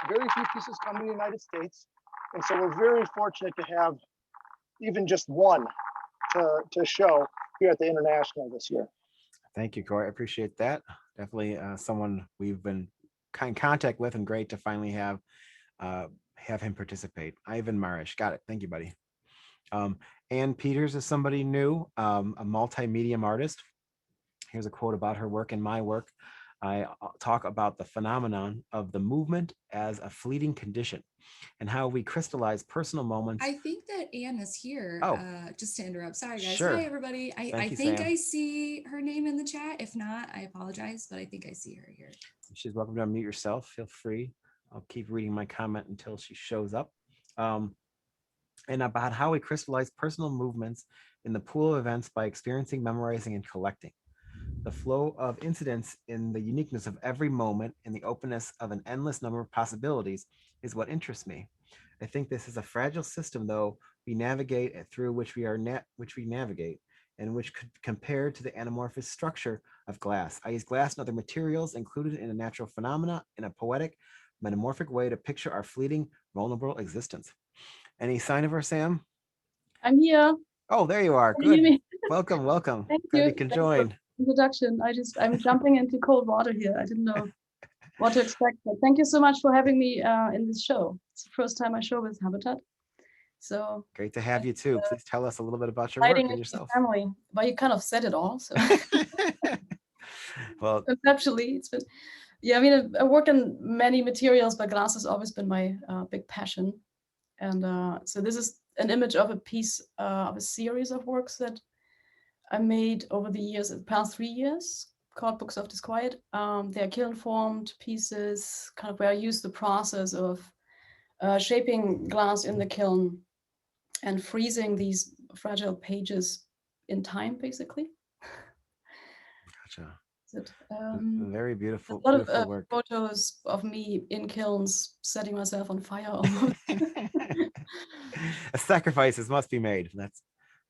Very few pieces come to the United States. And so we're very fortunate to have even just one to show here at the International this year. Thank you, Corey. I appreciate that. Definitely someone we've been in contact with, and great to finally have him participate. Ivan Marish, got it. Thank you, buddy. Ann Peters is somebody new, a multimedia artist. Here's a quote about her work and my work. I talk about the phenomenon of the movement as a fleeting condition and how we crystallize personal moments. I think that Anne is here. Oh. Just to interrupt. Sorry, guys. Sure. Hi, everybody. I you, think Sam. I see her name in the chat. If not, I apologize, but I think I see her here. She's welcome to unmute yourself. Feel free. I'll keep reading my comment until she shows up. And about how we crystallize personal movements in the pool of events by experiencing, memorizing, and collecting. The flow of incidents in the uniqueness of every moment and the openness of an endless number of possibilities is what interests me. I think this is a fragile system, though we navigate through which we navigate, and which could compare to the anamorphous structure of glass. I use glass and other materials included in a natural phenomena in a poetic, metamorphic way to picture our fleeting, vulnerable existence. Any sign of her, Sam? I'm here. Oh, there you are. Can you hear Good. me? Welcome, welcome. Thank Glad you. you can Thanks for join. the introduction. I'm jumping into cold water here. I didn't know what to expect, but thank you so much for having me in this show. It's the first time I show with Habatat. So Great to have you too. Please tell us a little bit about your work hiding and into the yourself. family. Well, you kind of said it all. So Well, conceptually, it's been, yeah, I mean, I work in many materials, but glass has always been my big passion. And so this is an image of a piece of a series of works that I made over the years, the past 3 years, called Books of Disquiet. They are kiln-formed pieces, kind of where I use the process of shaping glass in the kiln and freezing these fragile pages in time, basically. gotcha. A Very beautiful, lot beautiful of work. photos of me in kilns setting myself on fire almost. Sacrifices must be made. That's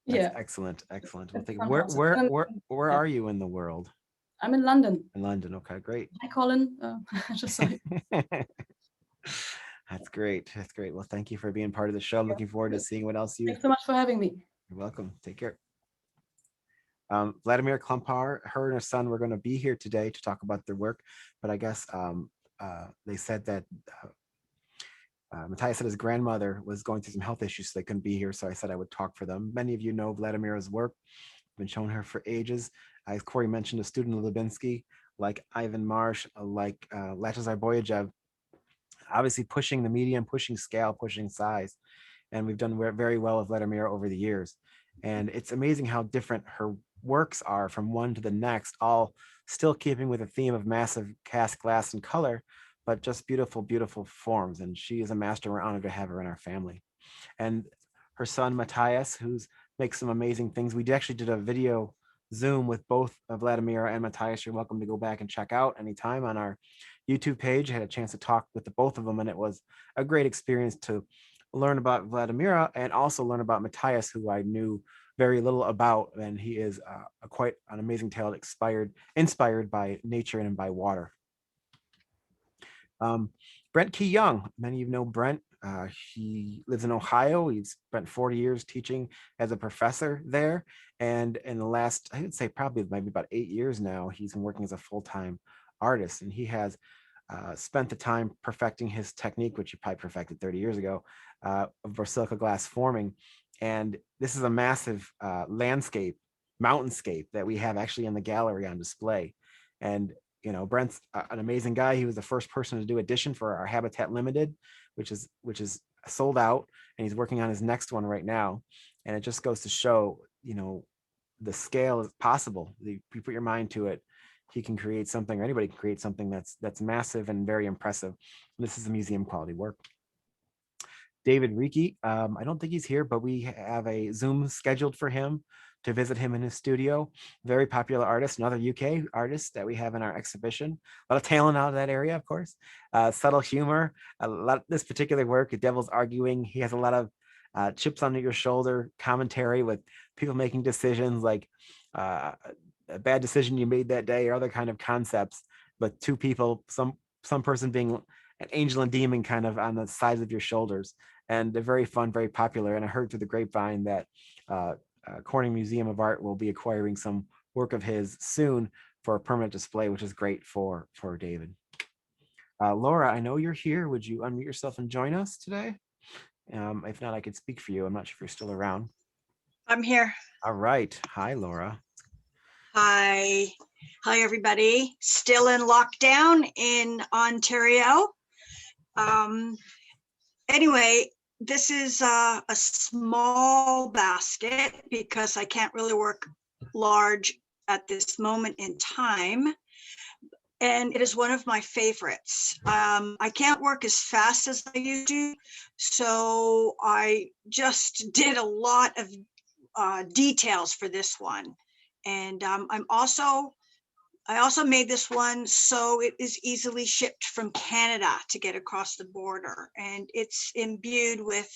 Yeah. excellent, excellent. Well, It's thank fun you. process. Where Yeah. are you in the world? I'm in London. In London. Okay, great. Hi, Colin. Just sorry. That's great. That's great. Well, thank you for being part of the show. I'm looking forward to seeing what else you. Thanks so much for having me. You're welcome. Take care. Vladimir Klumpar, her and her son were going to be here today to talk about their work, but I guess they said that Matthias said his grandmother was going through some health issues, so they couldn't be here. So I said I would talk for them. Many of you know Vladimira's work. I've been showing her for ages. As Corey mentioned, a student of Lubinsky, like Ivan Marsh, like Latazar Boyajev, obviously pushing the medium, pushing scale, pushing size. And we've done very well with Vladimira over the years. And it's amazing how different her works are from one to the next, all still keeping with the theme of massive cast glass and color, but just beautiful, beautiful forms. And she is a master. We're honored to have her in our family. And her son, Matthias, who's makes some amazing things. We actually did a video Zoom with both Vladimira and Matthias. You're welcome to go back and check out anytime on our YouTube page. I had a chance to talk with the both of them, and it was a great experience to learn about Vladimira and also learn about Matthias, who I knew very little about, and he is quite an amazing talent, inspired by nature and by water. Brent Key Young, many of you know Brent. He lives in Ohio. He's spent 40 years teaching as a professor there, and in the last, I would say probably maybe about 8 years now, he's been working as a full-time artist, and he has spent the time perfecting his technique, which he probably perfected 30 years ago, of Basilica glass forming. And this is a massive landscape, mountainscape that we have actually in the gallery on display. And, you know, Brent's an amazing guy. He was the first person to do edition for our Habatat Limited, which is sold out. And he's working on his next one right now. And it just goes to show, you know, the scale is possible. If you put your mind to it, he can create something, or anybody can create something that's massive and very impressive. And this is a museum quality work. David Riki, I don't think he's here, but we have a Zoom scheduled for him to visit him in his studio. Very popular artist, another UK artist that we have in our exhibition. A lot of talent out of that area, of course. Subtle humor, a lot. This particular work, The Devil's Arguing, he has a lot of chips on your shoulder commentary with people making decisions like a bad decision you made that day or other kind of concepts, but two people, some person being an angel and demon kind of on the sides of your shoulders. and they're very fun, very popular. And I heard through the grapevine that Corning Museum of Art will be acquiring some work of his soon for a permanent display, which is great for David. Laura, I know you're here. Would you unmute yourself and join us today? If not, I could speak for you. I'm not sure if you're still around. I'm here. All right. Hi, Laura. Hi. Hi, everybody. Still in lockdown in Ontario. Anyway, this is a small basket because I can't really work large at this moment in time. And it is one of my favorites. I can't work as fast as I used to, so I just did a lot of details for this one. And I also made this one so it is easily shipped from Canada to get across the border. And it's imbued with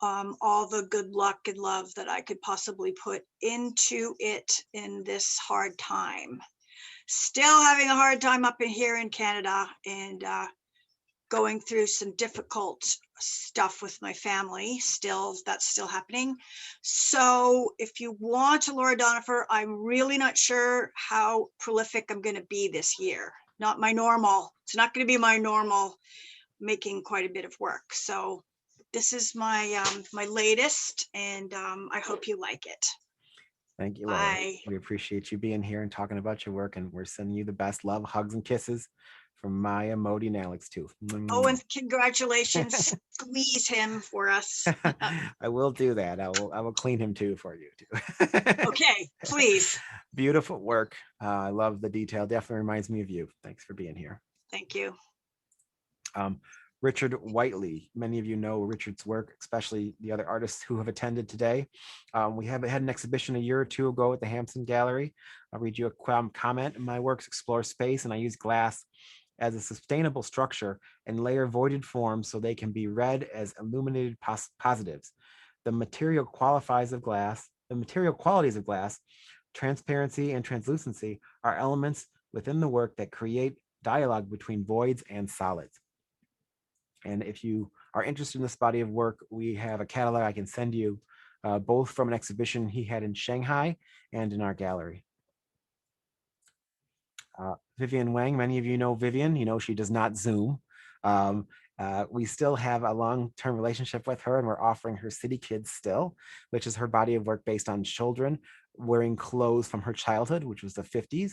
all the good luck and love that I could possibly put into it in this hard time. Still having a hard time up in here in Canada, and going through some difficult stuff with my family. That's still happening. So if you want a Laura Donifer, I'm really not sure how prolific I'm going to be this year. Not my normal. It's not going to be my normal, making quite a bit of work. So this is my my latest, and I hope you like it. Thank you, Laura. Bye. We appreciate you being here and talking about your work, and we're sending you the best love, hugs, and kisses from Maya, Modi, and Alex too. Oh, and congratulations. Squeeze him for us. I will do that. I will clean him too for you too. Okay, please. Beautiful work. I love the detail. Definitely reminds me of you. Thanks for being here. Thank you. Richard Whiteley. Many of you know Richard's work, especially the other artists who have attended today. We have had an exhibition a year or two ago at the Hampson Gallery. I'll read you a comment. My works explore space, and I use glass as a sustainable structure and layer voided forms so they can be read as illuminated positives. The material qualities of glass, transparency and translucency are elements within the work that create dialogue between voids and solids. And if you are interested in this body of work, we have a catalog I can send you, both from an exhibition he had in Shanghai and in our gallery. Vivian Wang, many of you know Vivian, you know she does not Zoom. We still have a long-term relationship with her, and we're offering her City Kids still, which is her body of work based on children wearing clothes from her childhood, which was the 50s.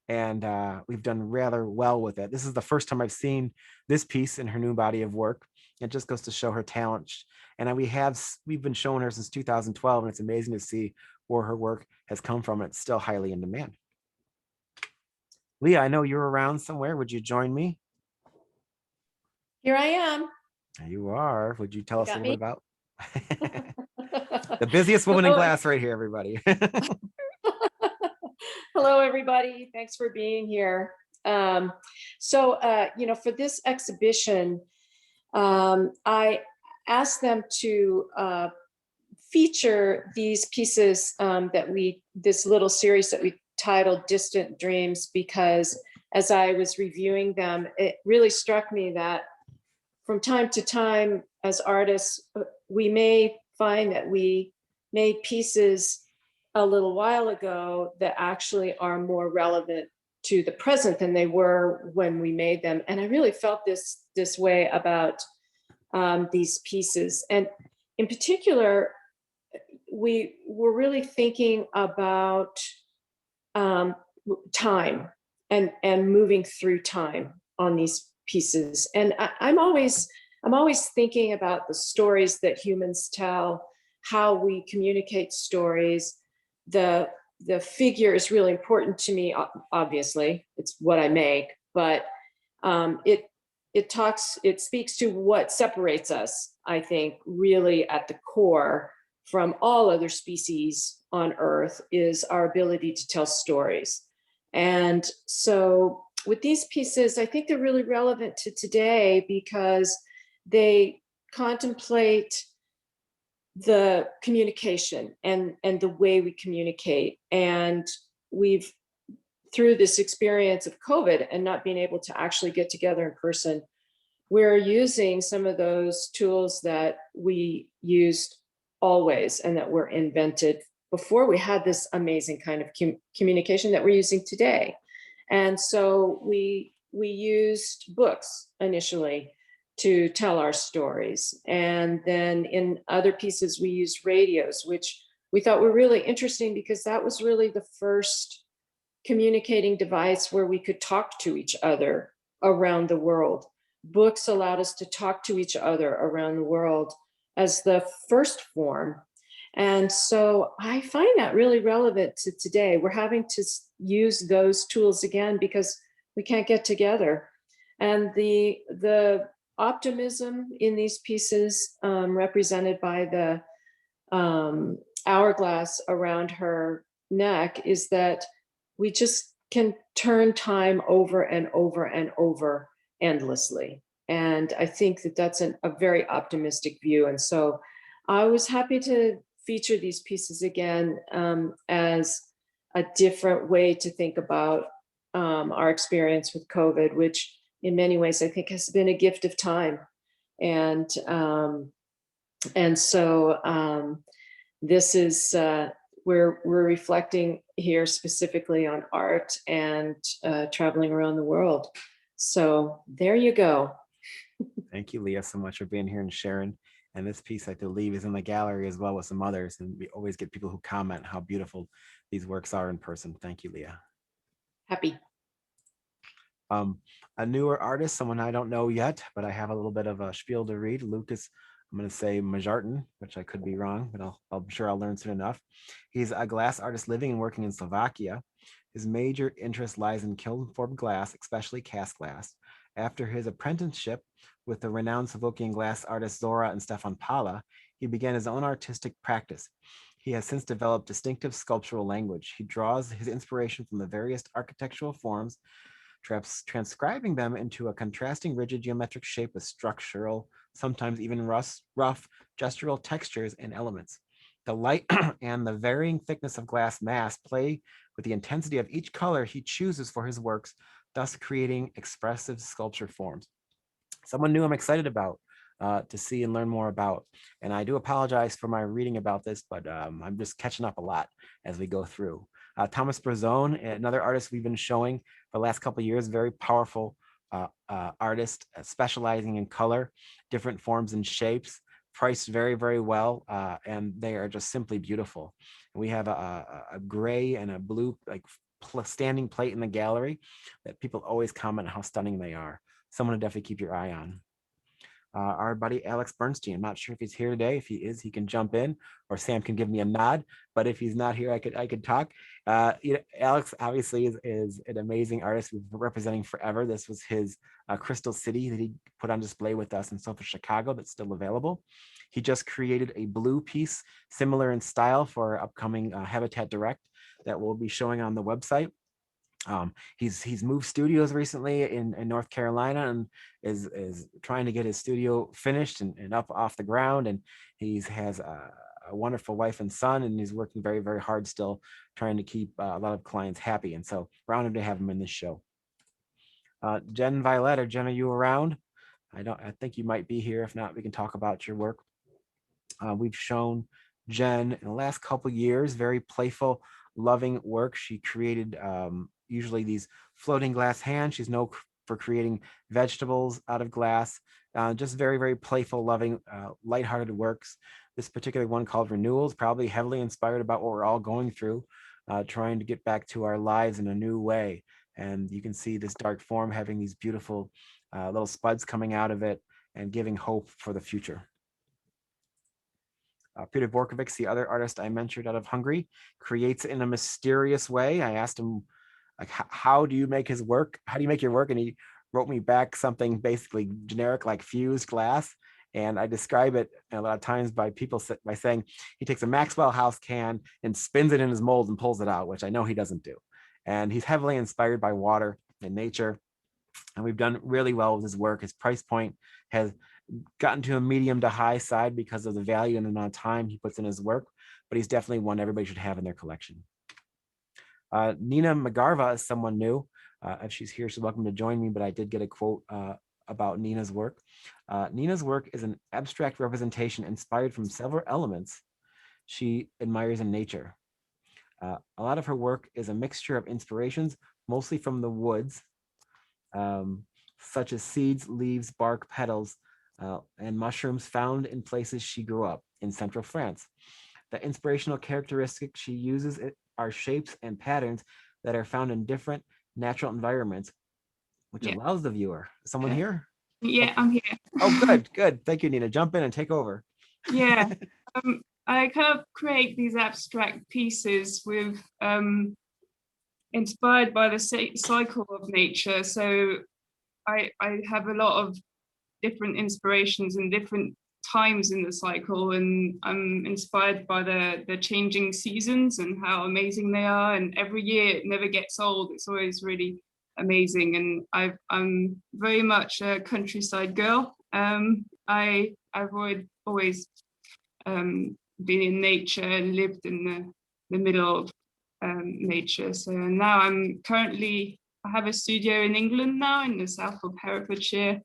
And we've done rather well with it. This is the first time I've seen this piece in her new body of work. It just goes to show her talent. And we've been showing her since 2012, and it's amazing to see where her work has come from. It's still highly in demand. Leah, I know you're around somewhere. Would you join me? Here I am. There you are. Would you tell us a Got little me? bit about the busiest woman in glass right here, everybody? Hello, everybody. Thanks for being here. For this exhibition, I asked them to feature these pieces this little series that we titled Distant Dreams, because as I was reviewing them, it really struck me that from time to time as artists, we may find that we made pieces a little while ago that actually are more relevant to the present than they were when we made them. And I really felt this way about these pieces. And in particular, we were really thinking about time and moving through time on these pieces. And I'm always thinking about the stories that humans tell, how we communicate stories. The figure is really important to me, obviously. It's what I make, but it speaks to what separates us, I think, really at the core from all other species on Earth is our ability to tell stories. And so with these pieces, I think they're really relevant to today because they contemplate the communication and the way we communicate. And we've, through this experience of COVID and not being able to actually get together in person, we're using some of those tools that we used always and that were invented before we had this amazing kind of communication that we're using today. And so we used books initially to tell our stories. And then in other pieces, we used radios, which we thought were really interesting because that was really the first communicating device where we could talk to each other around the world. Books allowed us to talk to each other around the world as the first form. And so I find that really relevant to today. We're having to use those tools again because we can't get together. And the optimism in these pieces, represented by the hourglass around her neck, is that we just can turn time over and over and over endlessly. And I think that that's a very optimistic view. And so I was happy to feature these pieces again as a different way to think about our experience with COVID, which in many ways I think has been a gift of time. And so this is, we're reflecting here specifically on art and traveling around the world. So there you go. Thank you, Leah, so much for being here and sharing. And this piece, I believe, is in the gallery as well with some others. And we always get people who comment how beautiful these works are in person. Thank you, Leah. Happy. A newer artist, someone I don't know yet, but I have a little bit of a spiel to read. Lucas, I'm going to say Majartin, which I could be wrong, but I'm sure I'll learn soon enough. He's a glass artist living and working in Slovakia. His major interest lies in kiln-formed glass, especially cast glass. After his apprenticeship with the renowned Slovakian glass artists Zora and Stefan Pala, he began his own artistic practice. He has since developed distinctive sculptural language. He draws his inspiration from the various architectural forms, transcribing them into a contrasting rigid geometric shape with structural, sometimes even rough gestural textures and elements. The light and the varying thickness of glass mass play with the intensity of each color he chooses for his works, thus creating expressive sculpture forms. Someone new I'm excited about to see and learn more about. And I do apologize for my reading about this, but I'm just catching up a lot as we go through. Thomas Brazone, another artist we've been showing for the last couple of years, very powerful artist, specializing in color, different forms and shapes, priced very, very well, and they are just simply beautiful. We have a gray and a blue like standing plate in the gallery that people always comment how stunning they are. Someone to definitely keep your eye on. Our buddy Alex Bernstein. I'm not sure if he's here today. If he is, he can jump in, or Sam can give me a nod. But if he's not here, I could talk. Alex obviously is an amazing artist we've been representing forever. This was his Crystal City that he put on display with us in Sofa Chicago that's still available. He just created a blue piece similar in style for our upcoming Habatat Direct that we'll be showing on the website. He's moved studios recently in North Carolina and is trying to get his studio finished and up off the ground. And he has a wonderful wife and son, and he's working very, very hard still trying to keep a lot of clients happy. And so we're honored to have him in this show. Jen Violetta, Jen, are you around? I think you might be here. If not, we can talk about your work. We've shown Jen in the last couple years, very playful, loving work. She created usually these floating glass hands. She's known for creating vegetables out of glass, just very, very playful, loving, lighthearted works. This particular one called Renewals, probably heavily inspired about what we're all going through, trying to get back to our lives in a new way. And you can see this dark form having these beautiful little spuds coming out of it and giving hope for the future. Peter Borkovic, the other artist I mentioned out of Hungary, creates in a mysterious way. I asked him, like, how do you make his work? How do you make your work? And he wrote me back something basically generic, like fused glass. And I describe it a lot of times by people by saying he takes a Maxwell House can and spins it in his mold and pulls it out, which I know he doesn't do. And he's heavily inspired by water and nature. And we've done really well with his work. His price point has gotten to a medium to high side because of the value and the amount of time he puts in his work, but he's definitely one everybody should have in their collection. Nina Magarva is someone new. If she's here, she's welcome to join me, but I did get a quote about Nina's work. Nina's work is an abstract representation inspired from several elements she admires in nature. A lot of her work is a mixture of inspirations, mostly from the woods, such as seeds, leaves, bark, petals, and mushrooms found in places she grew up in central France. The inspirational characteristics she uses are shapes and patterns that are found in different natural environments, which allows the viewer. Someone here? Yeah, I'm here. Oh, good, good. Thank you, Nina. Jump in and take over. Yeah. I kind of create these abstract pieces with inspired by the cycle of nature. So I have a lot of different inspirations in different times in the cycle, and I'm inspired by the changing seasons and how amazing they are. And every year it never gets old. It's always really amazing. And I'm very much a countryside girl. I've always been in nature and lived in the middle of nature. So now I have a studio in England now in the south of Herefordshire.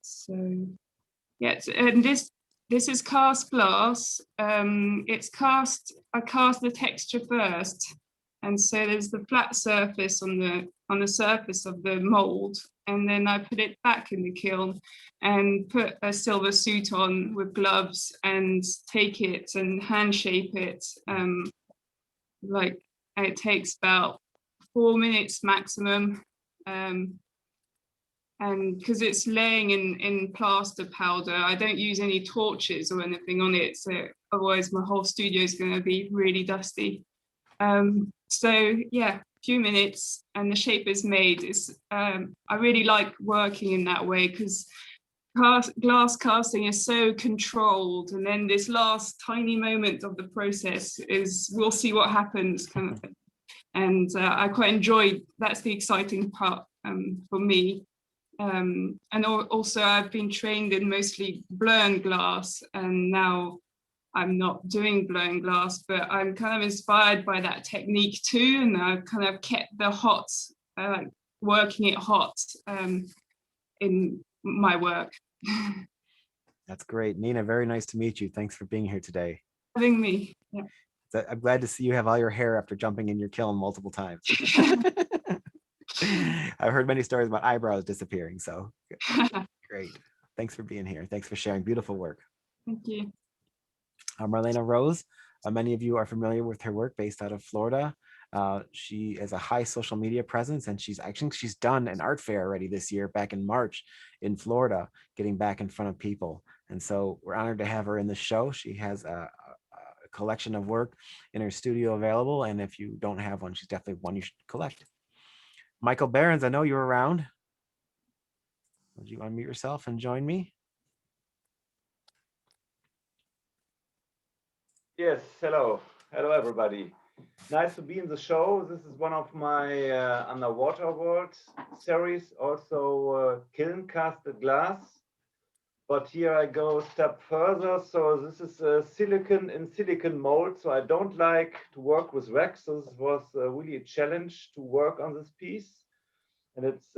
So yeah, and this is cast glass. I cast the texture first, and so there's the flat surface on the surface of the mold, and then I put it back in the kiln and put a silver suit on with gloves and take it and hand shape it. Like it takes about 4 minutes maximum. And because it's laying in plaster powder, I don't use any torches or anything on it, so otherwise my whole studio is going to be really dusty. So yeah, a few minutes and the shape is made. I really like working in that way because glass casting is so controlled, and then this last tiny moment of the process is we'll see what happens kind of thing. And I quite enjoy, that's the exciting part for me. And also I've been trained in mostly blown glass, and now I'm not doing blown glass, but I'm kind of inspired by that technique too. And I've kind of kept the hot, working it hot in my work. That's great. Nina, very nice to meet you. Thanks for being here today. Having me. Yeah. I'm glad to see you have all your hair after jumping in your kiln multiple times. I've heard many stories about eyebrows disappearing, so great. Thanks for being here. Thanks for sharing beautiful work. Thank you. Marlena Rose, many of you are familiar with her work based out of Florida. She has a high social media presence, and she's done an art fair already this year back in March in Florida, getting back in front of people. And so we're honored to have her in the show. She has a collection of work in her studio available, and if you don't have one, she's definitely one you should collect. Michael Behrens, I know you're around. Would you unmute yourself and join me? Yes, hello. Hello, everybody. Nice to be in the show. This is one of my underwater world series, also kiln casted glass. But here I go a step further. So this is a silicon in silicon mold. So I don't like to work with wax. So this was really a challenge to work on this piece. And it's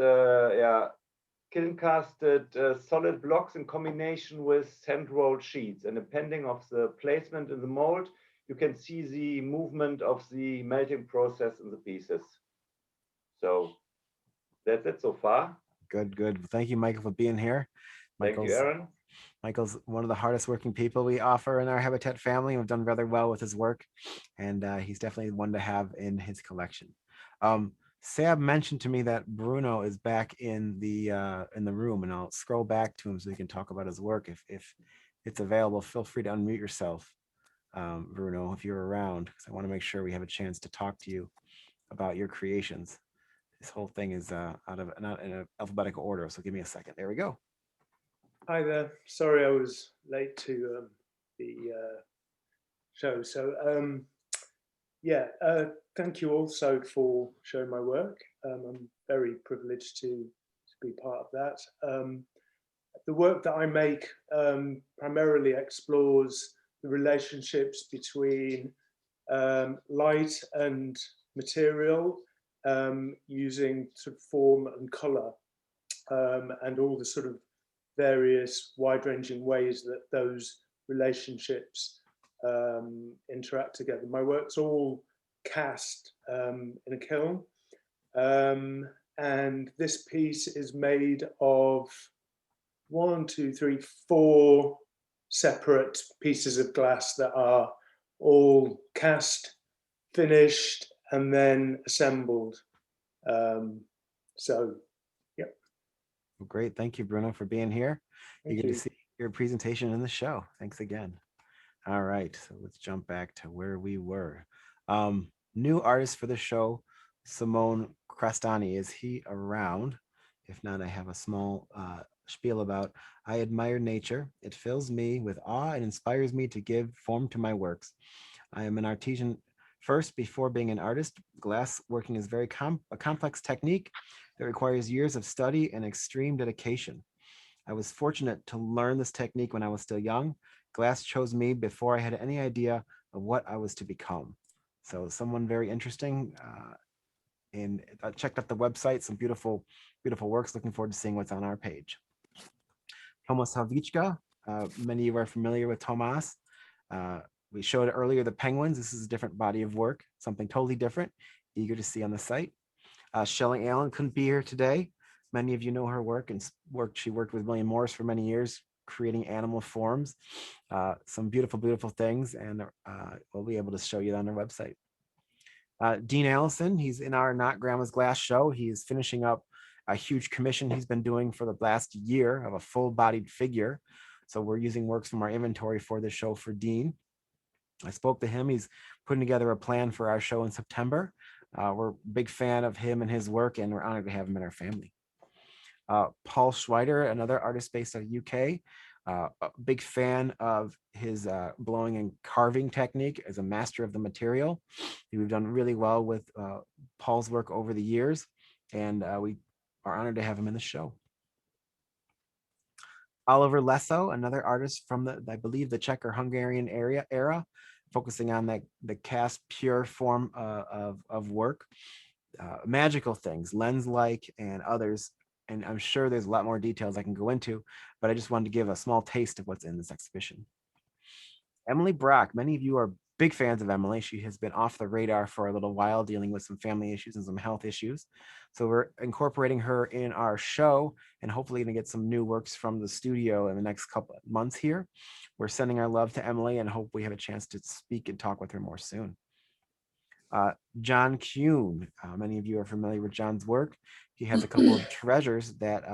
kiln casted solid blocks in combination with hand rolled sheets. And depending of the placement in the mold, you can see the movement of the melting process in the pieces. So that's it so far. Good, good. Thank you, Michael, for being here. Thank you, Aaron. Michael's one of the hardest working people we offer in our Habatat family. We've done rather well with his work, and he's definitely one to have in his collection. Sab mentioned to me that Bruno is back in the room, and I'll scroll back to him so he can talk about his work. If it's available, feel free to unmute yourself, Bruno, if you're around, because I want to make sure we have a chance to talk to you about your creations. This whole thing is not in alphabetical order, so give me a second. There we go. Hi there. Sorry I was late to the show. So thank you also for showing my work. I'm very privileged to be part of that. The work that I make primarily explores the relationships between light and material using sort of form and color. and all the sort of various wide-ranging ways that those relationships interact together. My work's all cast in a kiln, and this piece is made of 4 separate pieces of glass that are all cast, finished, and then assembled. So, yeah. Well, great. Thank you, Bruno, for being here. You Thank get to you. see your presentation in the show. Thanks again. All right, so let's jump back to where we were. New artist for the show, Simone Crestani. Is he around? If not, I have a small spiel about, I admire nature. It fills me with awe and inspires me to give form to my works. I am an artisan first before being an artist. Glass working is a complex technique that requires years of study and extreme dedication. I was fortunate to learn this technique when I was still young. Glass chose me before I had any idea of what I was to become. So someone very interesting. And I checked out the website, some beautiful, beautiful works. Looking forward to seeing what's on our page. Tomas Havlicka, many of you are familiar with Tomas. We showed earlier the penguins. This is a different body of work, something totally different. Eager to see on the site. Shelley Allen couldn't be here today. Many of you know her work and she worked with William Morris for many years, creating animal forms. Some beautiful, beautiful things, and we'll be able to show you on our website. Dean Allison, he's in our Not Grandma's Glass show. He's finishing up a huge commission he's been doing for the last year of a full-bodied figure. So we're using works from our inventory for the show for Dean. I spoke to him. He's putting together a plan for our show in September. We're a big fan of him and his work, and we're honored to have him in our family. Paul Schweider, another artist based out of UK, a big fan of his blowing and carving technique, as a master of the material. We've done really well with Paul's work over the years, and we are honored to have him in the show. Oliver Lesso, another artist from the, I believe, the Czech or Hungarian era, focusing on the cast pure form of work, magical things, lens-like and others. And I'm sure there's a lot more details I can go into, but I just wanted to give a small taste of what's in this exhibition. Emily Brock, many of you are big fans of Emily. She has been off the radar for a little while, dealing with some family issues and some health issues. So we're incorporating her in our show, and hopefully going to get some new works from the studio in the next couple of months here. We're sending our love to Emily and hope we have a chance to speak and talk with her more soon. John Kuhn, many of you are familiar with John's work. He has a couple of treasures that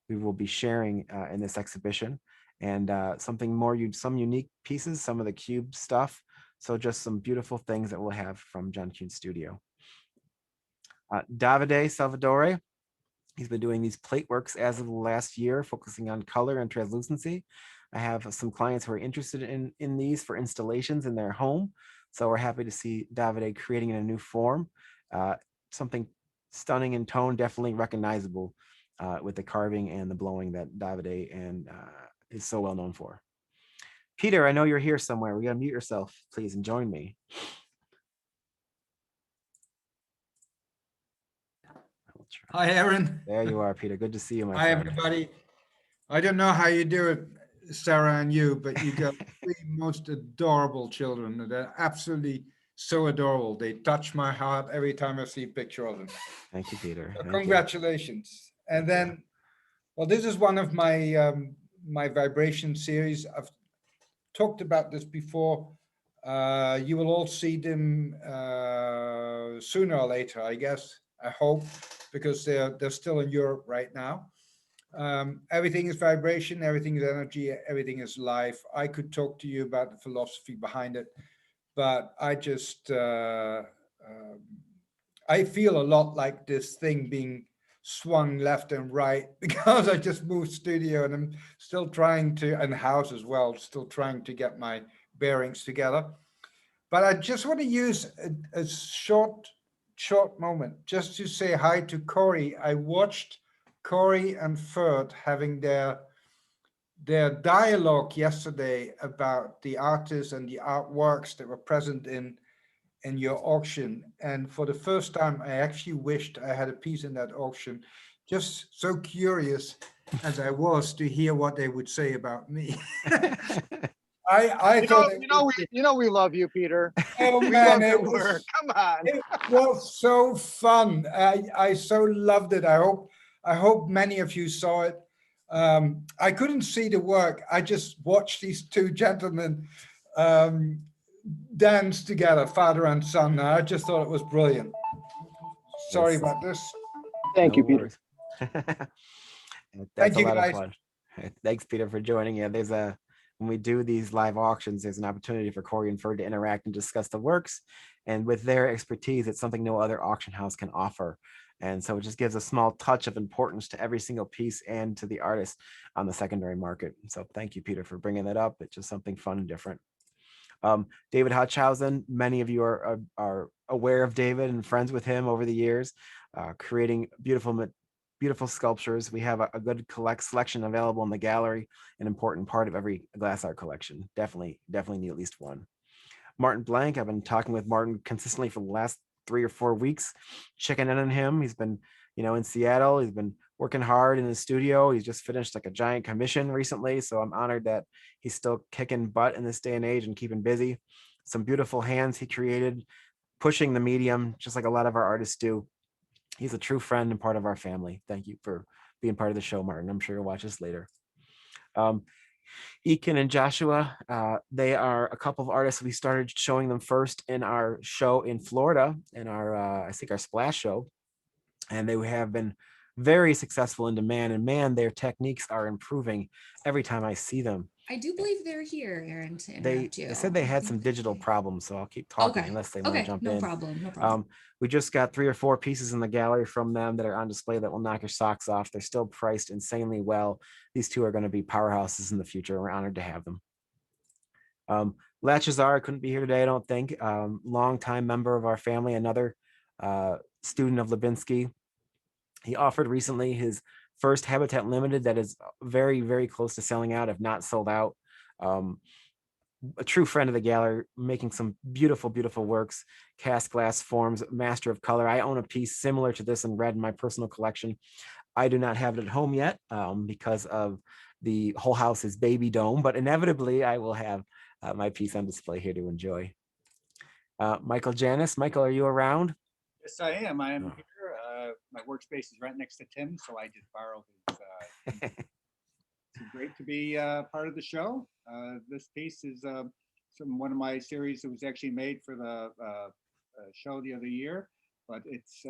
we will be sharing in this exhibition, and some unique pieces, some of the cube stuff. So just some beautiful things that we'll have from John Kuhn's studio. Davide Salvadore, he's been doing these plate works as of the last year, focusing on color and translucency. I have some clients who are interested in these for installations in their home. So we're happy to see Davide creating in a new form, something stunning in tone, definitely recognizable with the carving and the blowing that Davide is so well known for. Peter, I know you're here somewhere. We're gonna mute yourself, please, and join me. Hi, Aaron. There you are, Peter. Good to see you, my Hi, friend. everybody. I don't know how you do it, Sarah and you, but you got three most adorable children. They're absolutely so adorable. They touch my heart every time I see a picture of them. Thank you, Peter. So Thank you. congratulations. And then, well, this is one of my my vibration series. I've talked about this before. You will all see them sooner or later, I guess. I hope, because they're still in Europe right now. Everything is vibration, everything is energy, everything is life. I could talk to you about the philosophy behind it, but I just I feel a lot like this thing being swung left and right, because I just moved studio and I'm still trying to, and house as well, still trying to get my bearings together. But I just want to use a short moment just to say hi to Corey. I watched Corey and Ferd having their dialogue yesterday about the artists and the artworks that were present in your auction. And for the first time, I actually wished I had a piece in that auction, just so curious as I was to hear what they would say about me. I thought we love you, Peter. Oh We man, love your it work. was, Come on. it was so fun. I so loved it. I hope many of you saw it. I couldn't see the work. I just watched these two gentlemen dance together, father and son. I just thought it was brilliant. Sorry Yes. about this. Thank you, Peter. worries. That's Thank a you, lot guys. of fun. Thanks, Peter, for joining. Yeah, when we do these live auctions, there's an opportunity for Corey and Ferd to interact and discuss the works. And with their expertise, it's something no other auction house can offer. And so it just gives a small touch of importance to every single piece and to the artist on the secondary market. So thank you, Peter, for bringing that up. It's just something fun and different. David Hutchhausen, many of you are aware of David and friends with him over the years, creating beautiful sculptures. We have a good selection available in the gallery, an important part of every glass art collection. Definitely need at least one. Martin Blank, I've been talking with Martin consistently for the last 3 or 4 weeks, checking in on him. He's been, in Seattle. He's been working hard in the studio. He's just finished like a giant commission recently. So I'm honored that he's still kicking butt in this day and age and keeping busy. Some beautiful hands he created, pushing the medium, just like a lot of our artists do. He's a true friend and part of our family. Thank you for being part of the show, Martin. I'm sure you'll watch us later. Ekin and Joshua, they are a couple of artists. We started showing them first in our show in Florida, in our, I think our Splash show. And they have been very successful in demand. And man, their techniques are improving every time I see them. I do believe they're here, Aaron, to They interrupt you. said they had some digital problems, so I'll keep talking unless they want to jump in. No problem. We just got 3 or 4 pieces in the gallery from them that are on display that will knock your socks off. They're still priced insanely well. These two are going to be powerhouses in the future. We're honored to have them. Lachazar couldn't be here today, I don't think. Longtime member of our family, another student of Lubinsky. He offered recently his first Habatat Limited that is very, very close to selling out, if not sold out. A true friend of the gallery, making some beautiful, beautiful works, cast glass forms, master of color. I own a piece similar to this in red in my personal collection. I do not have it at home yet because of the whole house is baby dome, but inevitably I will have my piece on display here to enjoy. Michael Janis. Michael, are you around? Yes, I am. I am here. My workspace is right next to Tim, so I just borrow his. It's great to be part of the show. This piece is from one of my series that was actually made for the show the other year, but it's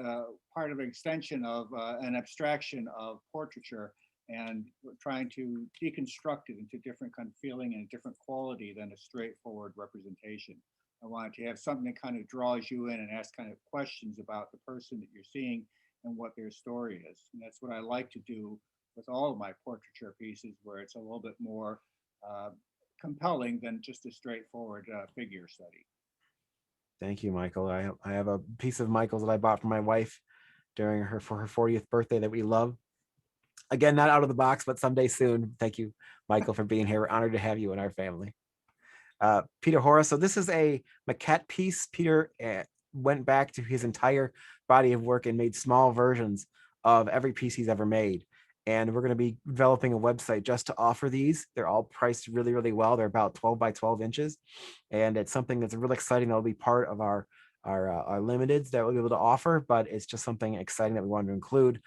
part of an extension of an abstraction of portraiture, and we're trying to deconstruct it into different kind of feeling and a different quality than a straightforward representation. I wanted to have something that kind of draws you in and asks kind of questions about the person that you're seeing and what their story is. And that's what I like to do with all of my portraiture pieces, where it's a little bit more compelling than just a straightforward figure study. Thank you, Michael. I have a piece of Michael's that I bought for my wife for her 40th birthday that we love. Again, not out of the box, but someday soon. Thank you, Michael, for being here. We're honored to have you in our family. Peter Horace. So this is a maquette piece. Peter went back to his entire body of work and made small versions of every piece he's ever made. And we're going to be developing a website just to offer these. They're all priced really, really well. They're about 12 by 12 inches. And it's something that's really exciting. That'll be part of our limiteds that we'll be able to offer, but it's just something exciting that we wanted to include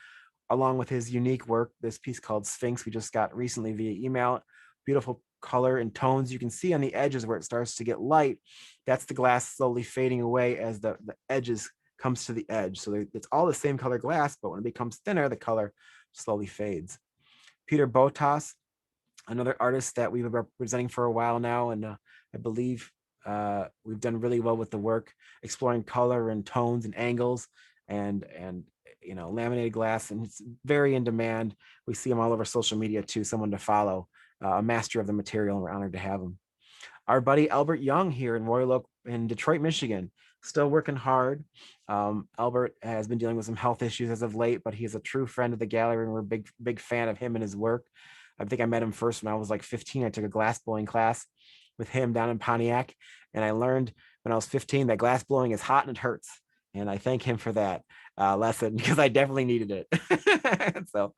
along with his unique work. This piece called Sphinx we just got recently via email. Beautiful color and tones. You can see on the edges where it starts to get light. That's the glass slowly fading away as the edges comes to the edge. So it's all the same color glass, but when it becomes thinner, the color slowly fades. Peter Botas, another artist that we've been representing for a while now, and I believe we've done really well with the work, exploring color and tones and angles and laminated glass, and it's very in demand. We see him all over social media too, someone to follow, a master of the material, and we're honored to have him. Our buddy Albert Young here in Royal Oak in Detroit, Michigan, still working hard. Albert has been dealing with some health issues as of late, but he's a true friend of the gallery, and we're a big fan of him and his work. I think I met him first when I was like 15. I took a glass blowing class with him down in Pontiac, and I learned when I was 15 that glass blowing is hot and it hurts. And I thank him for that lesson because I definitely needed it. So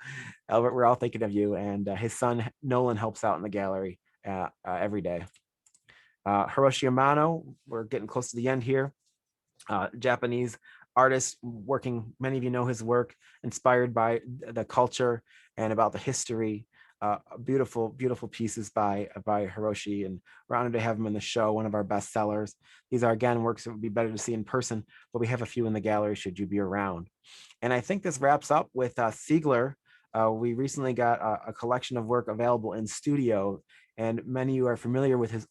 Albert, we're all thinking of you. And his son, Nolan, helps out in the gallery every day. Hiroshi Amano, we're getting close to the end here. Japanese artist working, many of you know his work, inspired by the culture and about the history. Beautiful, beautiful pieces by Hiroshi, and we're honored to have him in the show, one of our best sellers. These are, again, works that would be better to see in person, but we have a few in the gallery should you be around. And I think this wraps up with Siegler. We recently got a collection of work available in studio, and many of you are familiar with his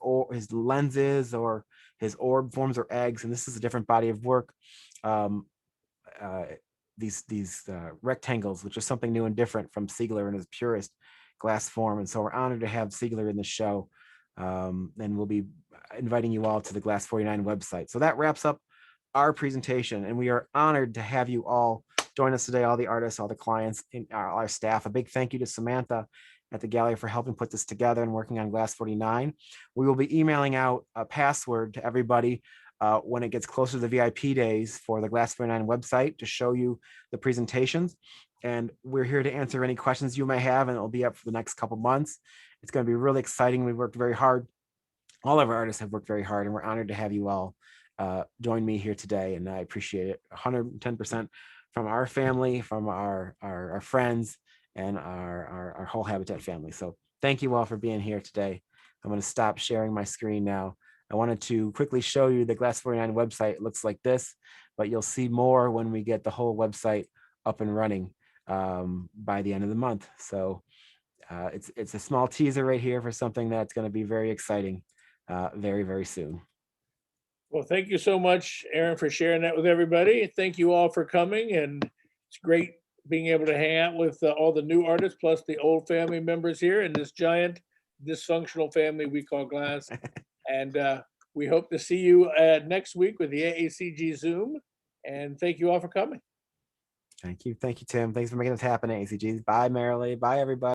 lenses or his orb forms or eggs, and this is a different body of work. These rectangles, which is something new and different from Siegler in his purest glass form. And so we're honored to have Siegler in the show, and we'll be inviting you all to the Glass49 website. So that wraps up our presentation, and we are honored to have you all join us today, all the artists, all the clients, and our staff. A big thank you to Samantha at the gallery for helping put this together and working on Glass49. We will be emailing out a password to everybody when it gets closer to the VIP days for the Glass49 website to show you the presentations. And we're here to answer any questions you may have, and it'll be up for the next couple months. It's going to be really exciting. We worked very hard. All of our artists have worked very hard, and we're honored to have you all join me here today. And I appreciate it 110% from our family, from our friends, and our whole Habatat family. So thank you all for being here today. I'm going to stop sharing my screen now. I wanted to quickly show you the Glass49 website. It looks like this, but you'll see more when we get the whole website up and running by the end of the month. So it's a small teaser right here for something that's going to be very exciting very, very soon. Well, thank you so much, Aaron, for sharing that with everybody. Thank you all for coming, and it's great being able to hang out with all the new artists, plus the old family members here in this giant dysfunctional family we call Glass. And we hope to see you next week with the AACG Zoom. And thank you all for coming. Thank you. Thank you, Tim. Thanks for making this happen, AACG. Bye, Marilee. Bye, everybody.